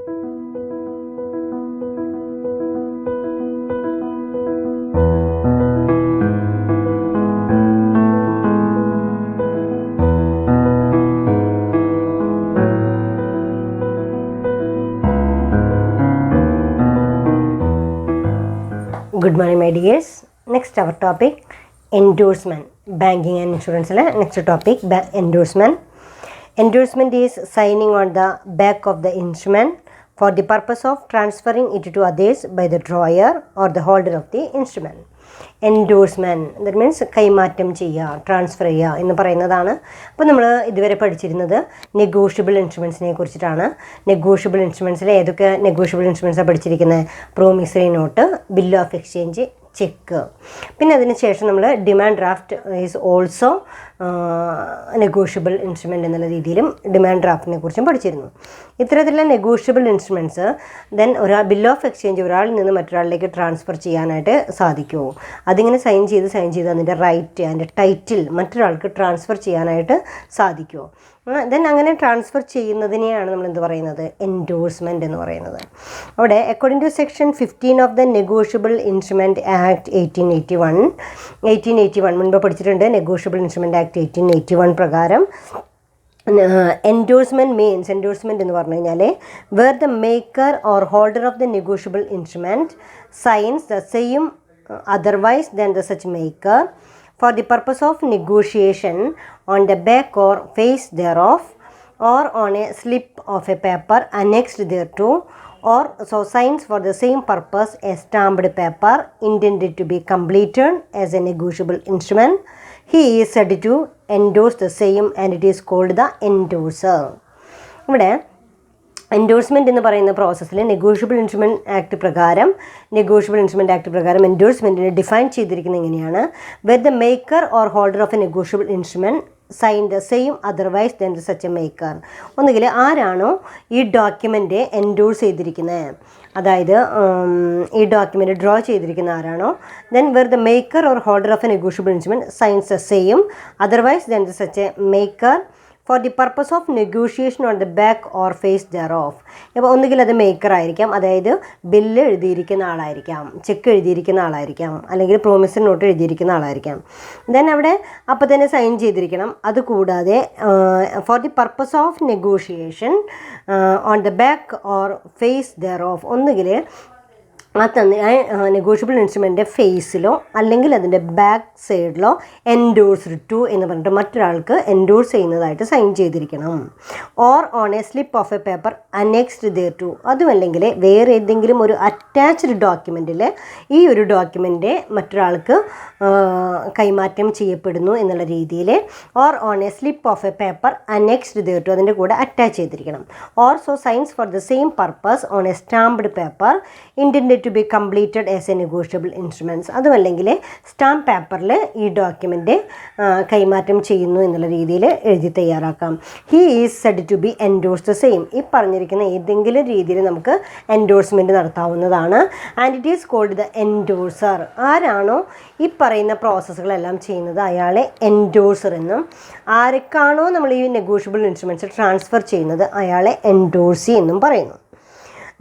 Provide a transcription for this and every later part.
Good morning, my dears. Next our topic, endorsement. Banking and insurance. Next topic, endorsement. Endorsement is signing on the back of the instrument for the purpose of transferring it to others by the drawer or the holder of the instrument. Endorsement, that means കൈമാറ്റം ചെയ്യുക, transfer ചെയ്യുക എന്ന് പറയുന്നതാണ്. അപ്പോൾ നമ്മൾ ഇതുവരെ പഠിച്ചിരുന്നത് negotiable ഇൻസ്ട്രുമെൻസിനെ കുറിച്ചിട്ടാണ്. നെഗോഷ്യബിൾ ഇൻസ്ട്രുമെൻസിൽ ഏതൊക്കെ നെഗോഷ്യബിൾ ഇൻസ്ട്രുമെൻസാണ് പഠിച്ചിരിക്കുന്നത്? Promissory note, bill of exchange, cheque. പിന്നെ അതിന് ശേഷം നമ്മൾ demand draft is also negotiable instrument എന്നുള്ള രീതിയിലും ഡിമാൻഡ് ഡ്രാഫ്റ്റിനെ കുറിച്ചും പഠിച്ചിരുന്നു. ഇത്തരത്തിലുള്ള negotiable instruments then bill of exchange ഒരാളിൽ നിന്ന് മറ്റൊരാളിലേക്ക് ട്രാൻസ്ഫർ ചെയ്യാനായിട്ട് സാധിക്കുമോ? അതിങ്ങനെ സൈൻ ചെയ്ത് അതിൻ്റെ റൈറ്റ് അതിൻ്റെ ടൈറ്റിൽ മറ്റൊരാൾക്ക് ട്രാൻസ്ഫർ ചെയ്യാനായിട്ട് സാധിക്കുമോ? ദെൻ അങ്ങനെ ട്രാൻസ്ഫർ ചെയ്യുന്നതിനെയാണ് നമ്മൾ എന്ത് പറയുന്നത്? എൻഡോഴ്സ്മെൻറ്റ് എന്ന് പറയുന്നത്. അവിടെ according to section 15 of the negotiable instrument act 1881 മുൻപ് പഠിച്ചിട്ടുണ്ട്. നെഗോഷ്യബിൾ ഇൻസ്ട്രുമെൻറ്റ് ആക്ട് 1881 പ്രകാരം എൻഡോഴ്സ്മെൻറ്റ് എന്ന് പറഞ്ഞു കഴിഞ്ഞാൽ where the maker or holder of the negotiable instrument signs the same otherwise than the such maker for the purpose of negotiation on the back or face thereof or on a slip of a paper annexed thereto or so signs for the same purpose a stamped paper intended to be completed as a negotiable instrument, he is said to endorse the same and it is called the endorser. ഇവിടെ endorsement എന്ന് പറയുന്ന പ്രോസസ്സിൽ negotiable instrument act പ്രകാരം എൻഡോഴ്സ്മെൻറ്റിനെ define ചെയ്തിരിക്കുന്നത് എങ്ങനെയാണ്? Where the maker or holder of a negotiable instrument sign the same otherwise than the such a maker. ഒന്നുകിൽ ആരാണോ ഈ ഡോക്യുമെൻ്റ് എൻഡോഴ്സ് ചെയ്തിരിക്കുന്നത്, അതായത് ഈ ഡോക്യുമെൻ്റ് ഡ്രോ ചെയ്തിരിക്കുന്ന ആരാണോ, then where the maker or holder of a negotiable instrument signs the same otherwise than the such a maker for the purpose of negotiation on the back or face thereof. ഇപ്പോൾ ഒന്നുകിൽ അത് maker ആയിരിക്കാം, അതായത് bill എഴുതിയിരിക്കുന്ന ആളായിരിക്കാം, check എഴുതിയിരിക്കുന്ന ആളായിരിക്കാം, അല്ലെങ്കിൽ promissory note എഴുതിയിരിക്കുന്ന ആളായിരിക്കാം. Then അവിടെ അപ്പോൾ തന്നെ സൈൻ ചെയ്തിരിക്കണം. അതുകൂടാതെ for the purpose of negotiation on the back or face thereof, ഒന്നുകിൽ നെഗോഷ്യബിൾ ഇൻസ്ട്രുമെൻ്റ് ഫേസിലോ അല്ലെങ്കിൽ അതിൻ്റെ ബാക്ക് സൈഡിലോ എൻഡോഴ്സ്ഡ് ടു എന്ന് പറഞ്ഞിട്ട് മറ്റൊരാൾക്ക് എൻഡോഴ്സ് ചെയ്യുന്നതായിട്ട് സൈൻ ചെയ്തിരിക്കണം. Or on a slip of a paper annexed thereto, അതുമല്ലെങ്കിൽ വേറെ ഏതെങ്കിലും ഒരു അറ്റാച്ച്ഡ് ഡോക്യുമെൻറ്റിൽ ഈ ഒരു ഡോക്യുമെൻ്റ് മറ്റൊരാൾക്ക് കൈമാറ്റം ചെയ്യപ്പെടുന്നു എന്നുള്ള രീതിയിൽ or on a slip of a paper annexed thereto, അതിൻ്റെ കൂടെ അറ്റാച്ച് ചെയ്തിരിക്കണം. Or so signs for the same purpose on a stamped paper intended to be completed as a negotiable instruments, അതുമല്ലെങ്കിൽ stamp പേപ്പറിൽ ഈ document കൈമാറ്റം ചെയ്യുന്നു എന്നുള്ള രീതിയിൽ എഴുതി തയ്യാറാക്കാം. He is said to be endorse the same. ഈ പറഞ്ഞിരിക്കുന്ന ഏതെങ്കിലും രീതിയിൽ നമുക്ക് എൻഡോഴ്സ്മെൻറ്റ് നടത്താവുന്നതാണ്. And it is called the endorser. ആരാണോ ഈ പറയുന്ന പ്രോസസ്സുകളെല്ലാം ചെയ്യുന്നത് അയാളെ എൻഡോഴ്സർ എന്നും, ആർക്കാണോ നമ്മൾ ഈ നെഗോഷ്യബിൾ ഇൻസ്ട്രുമെൻറ്റ്സ് ട്രാൻസ്ഫർ ചെയ്യുന്നത് അയാളെ എൻഡോഴ്സി എന്നും പറയുന്നു.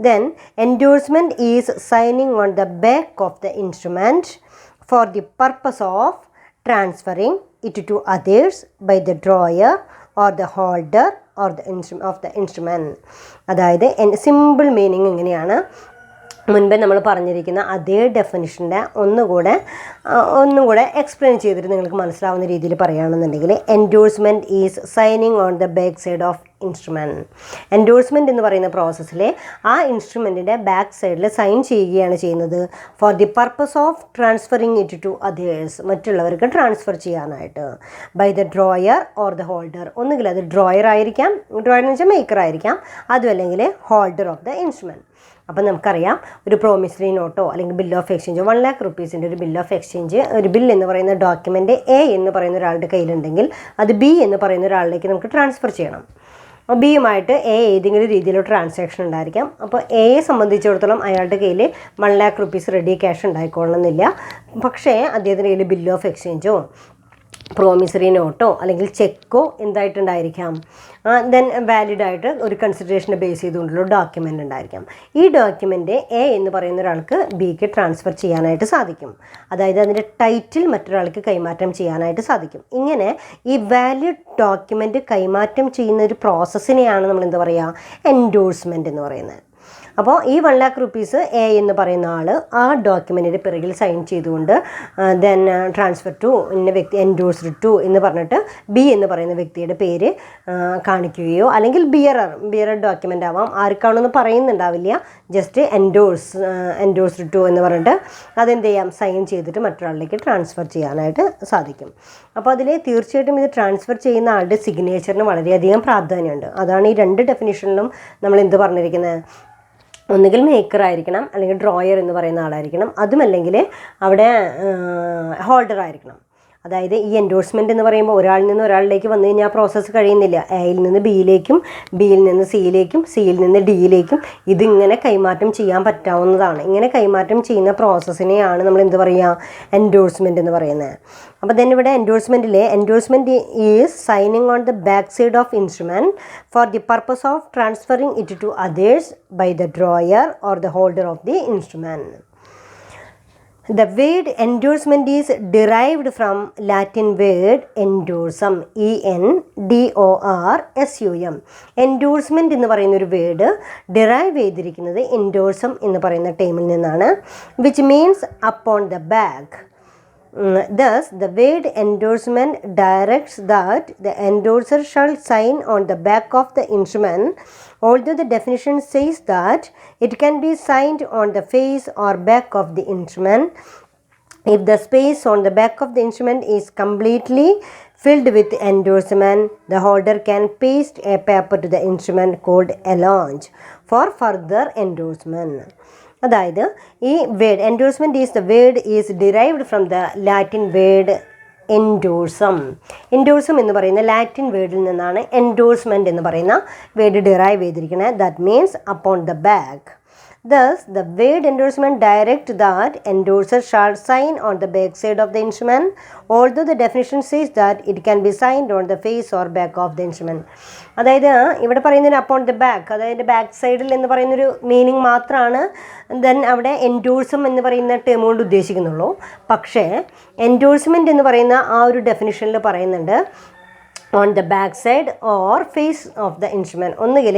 Then endorsement is signing on the back of the instrument for the purpose of transferring it to others by the drawer or the holder or the instrument. അതായത് simple meaning എങ്ങനെയാണ്? മുൻപേ നമ്മൾ പറഞ്ഞിരിക്കുന്ന അതേ ഡെഫിനിഷൻ്റെ ഒന്നുകൂടെ എക്സ്പ്ലെയിൻ ചെയ്തിട്ട് നിങ്ങൾക്ക് മനസ്സിലാവുന്ന രീതിയിൽ പറയുകയാണെന്നുണ്ടെങ്കിൽ endorsement is signing on the back side of instrument. Endorsement എന്ന് പറയുന്ന പ്രോസസ്സിൽ ആ ഇൻസ്ട്രുമെൻറ്റിൻ്റെ ബാക്ക് സൈഡിൽ സൈൻ ചെയ്യുകയാണ് ചെയ്യുന്നത് four the purpose of transferring it to others, മറ്റുള്ളവർക്ക് ട്രാൻസ്ഫർ ചെയ്യാനായിട്ട്, by the drawer or the holder. ഒന്നുകിൽ അത് ഡ്രോയർ ആയിരിക്കാം, ഡ്രോയർ എന്ന് വെച്ചാൽ മേക്കർ ആയിരിക്കാം, അതുമല്ലെങ്കിൽ ഹോൾഡർ ഓഫ് ദ ഇൻസ്ട്രുമെൻറ്റ്. അപ്പം നമുക്കറിയാം ഒരു പ്രോമിസറി നോട്ടോ അല്ലെങ്കിൽ bill of exchange 1 lakh rupees ഒരു ബില്ല് ഓഫ് എക്സ്ചേഞ്ച്, ഒരു ബിൽ എന്ന് പറയുന്ന ഡോക്യുമെൻ്റ് എ എന്ന് പറയുന്ന ഒരാളുടെ കയ്യിലുണ്ടെങ്കിൽ അത് ബി എന്ന് പറയുന്ന ഒരാളിലേക്ക് നമുക്ക് ട്രാൻസ്ഫർ ചെയ്യണം. ബിയുമായിട്ട് ഏതെങ്കിലും രീതിയിലുള്ള ട്രാൻസാക്ഷൻ ഉണ്ടായിരിക്കാം. അപ്പോൾ എയെ സംബന്ധിച്ചിടത്തോളം അയാളുടെ കയ്യിൽ 1 lakh rupees റെഡി ക്യാഷ് ഉണ്ടായിക്കൊള്ളണമെന്നില്ല. പക്ഷേ അദ്ദേഹത്തിൻ്റെ കയ്യിൽ ബില്ല് ഓഫ് എക്സ്ചേഞ്ചോ പ്രോമിസറി നോട്ടോ അല്ലെങ്കിൽ ചെക്കോ എന്തായിട്ടുണ്ടായിരിക്കാം, ദെൻ വാലിഡായിട്ട് ഒരു കൺസിഡറേഷനെ ബേസ് ചെയ്തുകൊണ്ടുള്ള ഡോക്യുമെൻ്റ് ഉണ്ടായിരിക്കാം. ഈ ഡോക്യുമെൻ്റ് എ എന്ന് പറയുന്ന ഒരാൾക്ക് ബിക്ക് ട്രാൻസ്ഫർ ചെയ്യാനായിട്ട് സാധിക്കും. അതായത് അതിൻ്റെ ടൈറ്റിൽ മറ്റൊരാൾക്ക് കൈമാറ്റം ചെയ്യാനായിട്ട് സാധിക്കും. ഇങ്ങനെ ഈ വാലിഡ് ഡോക്യുമെൻ്റ് കൈമാറ്റം ചെയ്യുന്ന ഒരു പ്രോസസ്സിനെയാണ് നമ്മൾ എന്താ പറയുക, എൻഡോഴ്സ്മെൻറ്റ് എന്ന് പറയുന്നത്. അപ്പോൾ ഈ 1 lakh rupees എ എന്ന് പറയുന്ന ആൾ ആ ഡോക്യുമെൻറ്റിൻ്റെ പിറകിൽ സൈൻ ചെയ്തുകൊണ്ട് ദെൻ ട്രാൻസ്ഫർ ടു ഇന്ന വ്യക്തി എൻഡോഴ്സ്ഡ് ടു എന്ന് പറഞ്ഞിട്ട് ബി എന്ന് പറയുന്ന വ്യക്തിയുടെ പേര് കാണിക്കുകയോ, അല്ലെങ്കിൽ ബിയറർ ഡോക്യുമെൻ്റ് ആവാം, ആർക്കാണെന്ന് പറയുന്നുണ്ടാവില്ല, ജസ്റ്റ് എൻഡോഴ്സ്ഡ് ടു എന്ന് പറഞ്ഞിട്ട് അതെന്ത് ചെയ്യാം, സൈൻ ചെയ്തിട്ട് മറ്റൊരാളിലേക്ക് ട്രാൻസ്ഫർ ചെയ്യാനായിട്ട് സാധിക്കും. അപ്പോൾ അതിൽ തീർച്ചയായിട്ടും ഇത് ട്രാൻസ്ഫർ ചെയ്യുന്ന ആളുടെ സിഗ്നേച്ചറിന് വളരെയധികം പ്രാധാന്യമുണ്ട്. അതാണ് ഈ 2 ഡെഫിനിഷനിലും നമ്മൾ എന്ത് പറഞ്ഞിരിക്കുന്നത്, ഒന്നുകിൽ മേക്കർ ആയിരിക്കണം, അല്ലെങ്കിൽ ഡ്രോയർ എന്ന് പറയുന്ന ആളായിരിക്കണം, അതുമല്ലെങ്കിൽ അവിടെ ഹോൾഡർ ആയിരിക്കണം. അതായത് ഈ എൻഡോഴ്സ്മെൻറ്റ് എന്ന് പറയുമ്പോൾ ഒരാളിൽ നിന്ന് ഒരാളിലേക്ക് വന്നു കഴിഞ്ഞാൽ ആ പ്രോസസ്സ് കഴിയുന്നില്ല. എയിൽ നിന്ന് ബിയിലേക്കും, ബിയിൽ നിന്ന് സിയിലേക്കും, സിയിൽ നിന്ന് ഡിയിലേക്കും ഇതിങ്ങനെ കൈമാറ്റം ചെയ്യാൻ പറ്റാവുന്നതാണ്. ഇങ്ങനെ കൈമാറ്റം ചെയ്യുന്ന പ്രോസസ്സിനെയാണ് നമ്മൾ എന്ത് പറയുക, എൻഡോഴ്സ്മെൻറ്റ് എന്ന് പറയുന്നത്. അപ്പോൾ തന്നെ ഇവിടെ endorsement is signing on the back side of instrument for the purpose of transferring it to others by the drawer or the holder of the instrument. The word endorsement is derived from Latin word endorsum, ENDORSUM. Endorsement എന്ന് പറയുന്ന ഒരു word derive ചെയ്തിരിക്കുന്നത് എൻഡോഴ്സം എന്ന് പറയുന്ന ടേമിൽ നിന്നാണ്, which means upon the back. Thus, the word endorsement directs that the endorser shall sign on the back of the instrument, although the definition says that it can be signed on the face or back of the instrument. If the space on the back of the instrument is completely filled with endorsement, the holder can paste a paper to the instrument called allonge for further endorsement. അതായത് ഈ word endorsement is derived from the Latin word endorsum. Endorsum എന്ന് പറയുന്ന Latin വേർഡിൽ നിന്നാണ് endorsement എന്ന് പറയുന്ന word derive ചെയ്തിരിക്കുന്നത്. That means upon the back. Thus, the word endorsement directs that endorser shall sign on the back side of the instrument, although the definition says that it can be signed on the face or back of the instrument. അതായത് ഇവിടെ പറയുന്നതിന് upon the back, അതായത് back സൈഡിൽ എന്ന് പറയുന്നൊരു meaning മാത്രമാണ് then അവിടെ എൻഡോഴ്സം എന്ന് പറയുന്ന ടേം കൊണ്ട് ഉദ്ദേശിക്കുന്നുള്ളൂ. പക്ഷേ എൻഡോഴ്സ്മെൻറ്റ് എന്ന് പറയുന്ന ആ ഒരു ഡെഫിനിഷനിൽ പറയുന്നുണ്ട് on the back side or face of the instrument. ഒന്നുകിൽ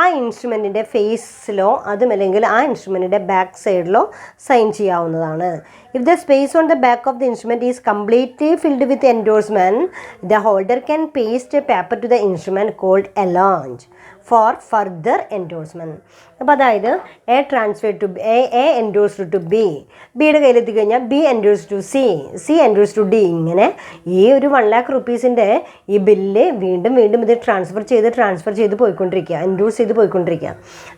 ആ ഇൻസ്ട്രുമെൻറ്റിൻ്റെ ഫേസിലോ അതുമല്ലെങ്കിൽ ആ ഇൻസ്ട്രുമെൻറ്റിൻ്റെ ബാക്ക് സൈഡിലോ സൈൻ ചെയ്യാവുന്നതാണ്. If the space on the back of the instrument is completely filled with endorsement, the holder can paste a paper to the instrument called allonge for further endorsement. അപ്പോൾ അതായത് A transfer to A endorsed to B, ബിയുടെ കയ്യിലെത്തി കഴിഞ്ഞാൽ B endorse to C, C endorse to D. ഇങ്ങനെ ഈ ഒരു 1 lakh rupeesൻ്റെ ഈ bill വീണ്ടും ഇത് ട്രാൻസ്ഫർ ചെയ്ത് പോയിക്കൊണ്ടിരിക്കുക, എൻഡോഴ്സ് ചെയ്ത് പോയിക്കൊണ്ടിരിക്കുക.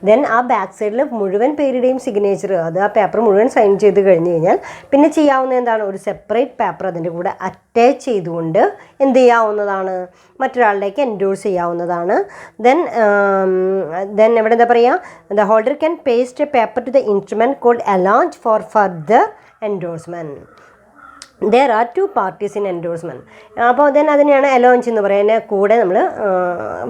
ദെൻ ആ ബാക്ക് സൈഡിൽ മുഴുവൻ പേരുടെയും സിഗ്നേച്ചർ, അത് ആ പേപ്പർ മുഴുവൻ സൈൻ ചെയ്ത് കഴിഞ്ഞ് കഴിഞ്ഞാൽ പിന്നെ ചെയ്യാവുന്ന എന്താണ്, ഒരു സെപ്പറേറ്റ് പേപ്പർ അതിൻ്റെ കൂടെ അറ്റാച്ച് ചെയ്തുകൊണ്ട് എന്ത് ചെയ്യാവുന്നതാണ്, മറ്റൊരാളിലേക്ക് എൻഡോഴ്സ് ചെയ്യാവുന്നതാണ്. ദെൻ എവിടെ എന്താ പറയുക, the holder can paste a paper to the instrument called allonge for further endorsement. There are 2 parties in endorsement. അപ്പോൾ ദെൻ അതിനെയാണ് allonge എന്ന് പറയുന്നത്, കൂടെ നമ്മൾ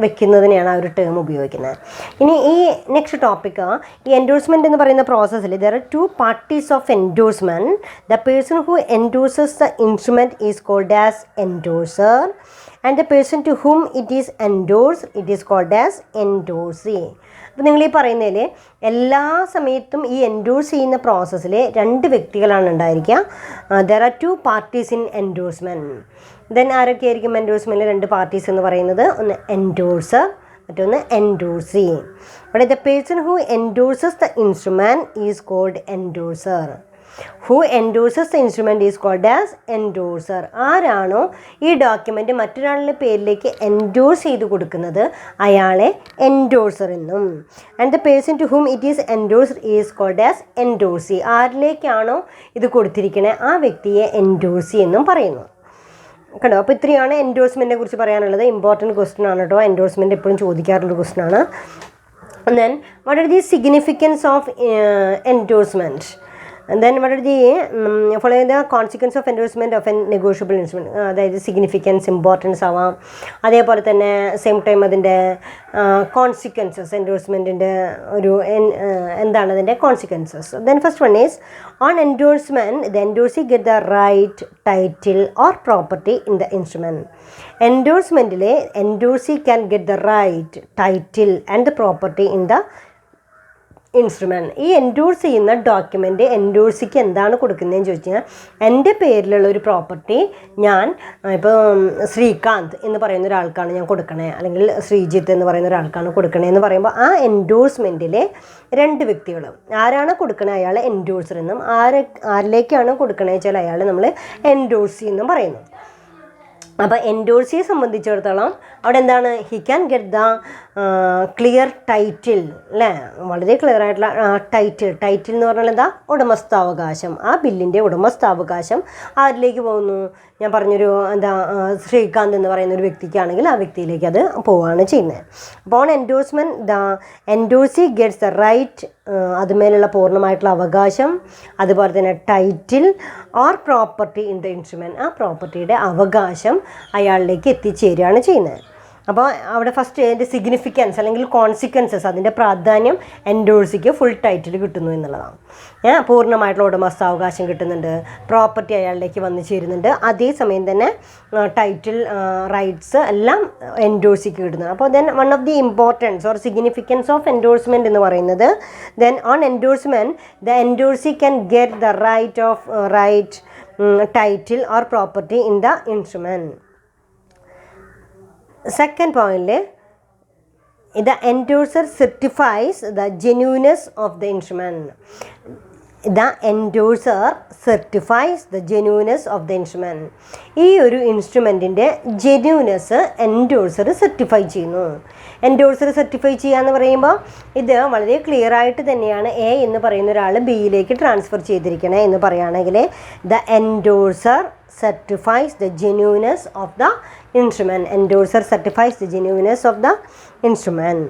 വെക്കുന്നതിനെയാണ് ആ ഒരു ടേം ഉപയോഗിക്കുന്നത്. ഇനി ഈ നെക്സ്റ്റ് ടോപ്പിക്ക്, ഈ എൻഡോഴ്സ്മെൻറ്റ് എന്ന് പറയുന്ന പ്രോസസ്സിൽ there are 2 parties of endorsement. The person who endorses the instrument is called as endorser, and the person to whom it is endorsed, it is called as endorsee. അപ്പോൾ നിങ്ങൾ ഈ പറയുന്നതിൽ എല്ലാ സമയത്തും ഈ എൻഡോഴ്സ് ചെയ്യുന്ന പ്രോസസ്സിൽ 2 വ്യക്തികളാണ് ഉണ്ടായിരിക്കുക. There are 2 parties in endorsement. Then ആരൊക്കെ ആയിരിക്കും എൻഡോഴ്സ്മെൻറ്റിൽ 2 parties എന്ന് പറയുന്നത്, ഒന്ന് എൻഡോഴ്സർ, മറ്റൊന്ന് എൻഡോഴ്സി. ഇവിടെ the person who endorses the instrument is called endorser. Who endorses the instrument is called as endorser. ആരാണോ ഈ ഡോക്യുമെൻ്റ് മറ്റൊരാളുടെ പേരിലേക്ക് എൻഡോഴ്സ് ചെയ്ത് കൊടുക്കുന്നത് അയാളെ എൻഡോഴ്സർ എന്നും, and the person to whom it is endorsed is called as endorsee. ആരിലേക്കാണോ ഇത് കൊടുത്തിരിക്കുന്നത് ആ വ്യക്തിയെ എൻഡോഴ്സി എന്നും പറയുന്നു. കണ്ടോ, അപ്പോൾ ഇത്രയാണ് എൻഡോഴ്സ്മെൻറ്റിനെ കുറിച്ച് പറയാനുള്ളത്. ഇമ്പോർട്ടൻറ്റ് ക്വസ്റ്റ്യൻ ആണ് കേട്ടോ, എൻഡോഴ്സ്മെൻറ്റ് എപ്പോഴും ചോദിക്കാറുള്ള ക്വസ്റ്റ്യൻ ആണ്. Then what are the significance of endorsement? And then what are the following the consequence of endorsement of a negotiable instrument? അതായത് സിഗ്നിഫിക്കൻസ്, ഇമ്പോർട്ടൻസ് ആവാം. അതേപോലെ തന്നെ സെയിം ടൈം അതിൻ്റെ കോൺസിക്വൻസസ്, എൻഡോഴ്സ്മെൻറ്റിൻ്റെ ഒരു എന്താണ് അതിൻ്റെ consequences. Then first one is on endorsement the endorsee get the right, title or property in the instrument. എൻഡോഴ്സ്മെൻറ്റിൽ endorsee can get the right, title and the property in the instrument. ഈ endorse ചെയ്യുന്ന document എൻഡോഴ്സിക്ക് എന്താണ് കൊടുക്കുന്നതെന്ന് ചോദിച്ചു കഴിഞ്ഞാൽ, എൻ്റെ പേരിലുള്ള ഒരു പ്രോപ്പർട്ടി ഞാൻ ഇപ്പോൾ ശ്രീകാന്ത് എന്ന് പറയുന്ന ഒരാൾക്കാണ് ഞാൻ കൊടുക്കണേ, അല്ലെങ്കിൽ ശ്രീജിത്ത് എന്ന് പറയുന്ന ഒരാൾക്കാണ് കൊടുക്കണേ എന്ന് പറയുമ്പോൾ ആ എൻഡോഴ്സ്മെൻറ്റിലെ രണ്ട് വ്യക്തികൾ ആരാണ് കൊടുക്കണേ അയാൾ എൻഡോഴ്സർ എന്നും, ആരിലേക്കാണ് കൊടുക്കണേ വെച്ചാൽ അയാൾ നമ്മൾ എൻഡോഴ്സി എന്നും പറയുന്നു. അപ്പോൾ എൻഡോഴ്സിയെ സംബന്ധിച്ചിടത്തോളം അവിടെ എന്താണ്, he can get the clear title, അല്ലേ, വളരെ ക്ലിയർ ആയിട്ടുള്ള ടൈറ്റിൽ എന്ന് പറഞ്ഞാൽ എന്താ, ഉടമസ്ഥാവകാശം. ആ ബില്ലിൻ്റെ ഉടമസ്ഥാവകാശം ആരിലേക്ക് പോകുന്നു, ഞാൻ പറഞ്ഞൊരു എന്താ ശ്രീകാന്ത് എന്ന് പറയുന്ന ഒരു വ്യക്തിക്കാണെങ്കിൽ ആ വ്യക്തിയിലേക്ക് അത് പോവുകയാണ് ചെയ്യുന്നത്. അപ്പോൾ on endorsement the endorsee gets the right, അതുമേലുള്ള പൂർണ്ണമായിട്ടുള്ള അവകാശം, അതുപോലെ തന്നെ title or property in the instrument, ആ പ്രോപ്പർട്ടിയുടെ അവകാശം അയാളിലേക്ക് എത്തിച്ചേരുകയാണ് ചെയ്യുന്നത്. അപ്പോൾ അവിടെ ഫസ്റ്റ് അതിൻ്റെ സിഗ്നിഫിക്കൻസ് അല്ലെങ്കിൽ കോൺസിക്വൻസസ്, അതിൻ്റെ പ്രാധാന്യം എൻഡോഴ്സിക്ക് ഫുൾ ടൈറ്റിൽ കിട്ടുന്നു എന്നുള്ളതാണ്. പൂർണ്ണമായിട്ടുള്ള ഉടമസ്ഥാവകാശം കിട്ടുന്നുണ്ട്, പ്രോപ്പർട്ടി അയാളിലേക്ക് വന്നു ചേരുന്നുണ്ട്, അതേസമയം തന്നെ ടൈറ്റിൽ റൈറ്റ്സ് എല്ലാം എൻഡോഴ്സിക്ക് കിട്ടുന്നത്. അപ്പോൾ then one of the importance or significance of endorsement എന്ന് പറയുന്നത്, then on endorsement the endorsee can get the right title or property in the instrument. Second point, the endorser certifies the genuineness of the instrument. The endorser certifies the genuineness of the instrument. ഈ ഒരു ഇൻസ്ട്രുമെൻറ്റിൻ്റെ ജെന്യൂനെസ് endorser certify ചെയ്യുന്നു. Endorser certify ചെയ്യുക എന്ന് പറയുമ്പോൾ ഇത് വളരെ clear ആയിട്ട് തന്നെയാണ് എ എന്ന് പറയുന്ന ഒരാൾ ബിയിലേക്ക് ട്രാൻസ്ഫർ ചെയ്തിരിക്കണേ എന്ന് പറയുകയാണെങ്കിൽ the endorser certifies the genuineness of the instrument. Endorser certifies the genuineness of the instrument.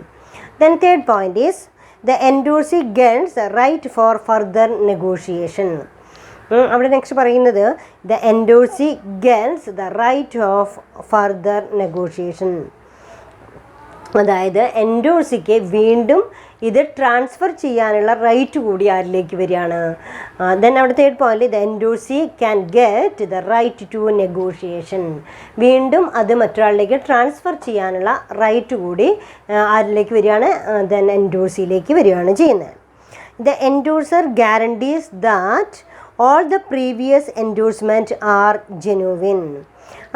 Then third point is the endorsee gets the right for further negotiation. അവിടെ നെക്സ്റ്റ് പറയുന്നത് the endorsee gets the right of further negotiation. അതായത് എൻഡോഴ്സിക്ക് വീണ്ടും ഇത് transfer ചെയ്യാനുള്ള right കൂടി ആരിലേക്ക് വരികയാണ്. Then അവിടെ third point, the endorsee can get the right to negotiation. വീണ്ടും അത് മറ്റൊരാളിലേക്ക് ട്രാൻസ്ഫർ ചെയ്യാനുള്ള റൈറ്റ് കൂടി ആരിലേക്ക് വരികയാണ്, ദെൻ എൻഡോഴ്സിയിലേക്ക് വരികയാണ് ചെയ്യുന്നത്. The endorser guarantees that all the previous endorsement are genuine.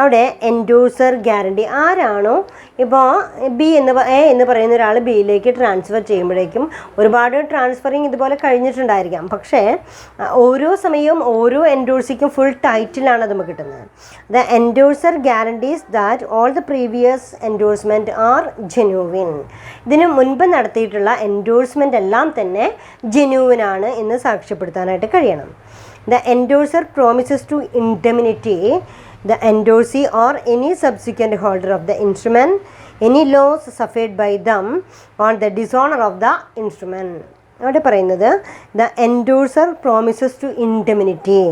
അവിടെ എൻഡോഴ്സർ ഗ്യാരണ്ടി ആരാണോ, ഇപ്പോൾ എ എന്ന് പറയുന്ന ഒരാൾ ബിയിലേക്ക് ട്രാൻസ്ഫർ ചെയ്യുമ്പോഴേക്കും ഒരുപാട് ട്രാൻസ്ഫറിങ് ഇതുപോലെ കഴിഞ്ഞിട്ടുണ്ടായിരിക്കാം. പക്ഷേ ഓരോ സമയവും ഓരോ എൻഡോഴ്സിക്കും ഫുൾ ടൈറ്റിലാണ് അത് നമുക്ക് കിട്ടുന്നത്. The endorser guarantees that all the previous endorsement are genuine. ഇതിന് മുൻപ് നടത്തിയിട്ടുള്ള എൻഡോഴ്സ്മെൻ്റ് എല്ലാം തന്നെ ജെന്യൂവിനാണ് എന്ന് സാക്ഷ്യപ്പെടുത്താനായിട്ട് കഴിയണം. The endorser promises to indemnity the endorsee or any subsequent holder of the instrument any loss suffered by them on the dishonor of the instrument. അവിടെ പറയുന്നത് the endorser promises to indemnity.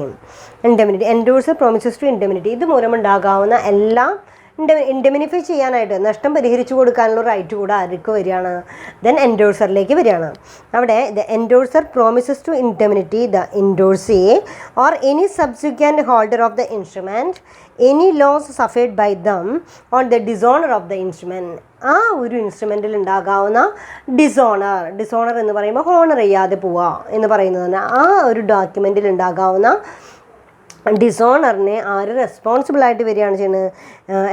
Endorser promises to indemnity. ഇത് മൂലമുണ്ടാകാവുന്ന എല്ലാം indemnify ചെയ്യാനായിട്ട്, നഷ്ടം പരിഹരിച്ചു കൊടുക്കാനുള്ള right കൂടെ ആർക്ക് വരികയാണ്, ദെൻ എൻഡോഴ്സറിലേക്ക് വരികയാണ്. അവിടെ the endorser promises to indemnity the endorsee or any subsequent holder of the instrument any loss suffered by them on the dishonour of the instrument. ആ ഒരു ഇൻസ്ട്രുമെൻറ്റിൽ ഉണ്ടാകാവുന്ന ഡിസോണർ എന്ന് പറയുമ്പോൾ ഹോണർ ചെയ്യാതെ പോവുക എന്ന് പറയുന്നതാണ്. ആ ഒരു ഡോക്യുമെൻറ്റിൽ ഉണ്ടാകാവുന്ന ഡിസോണറിനെ ആര് റെസ്പോൺസിബിളായിട്ട് വരികയാണ് ചെയ്യുന്നത്,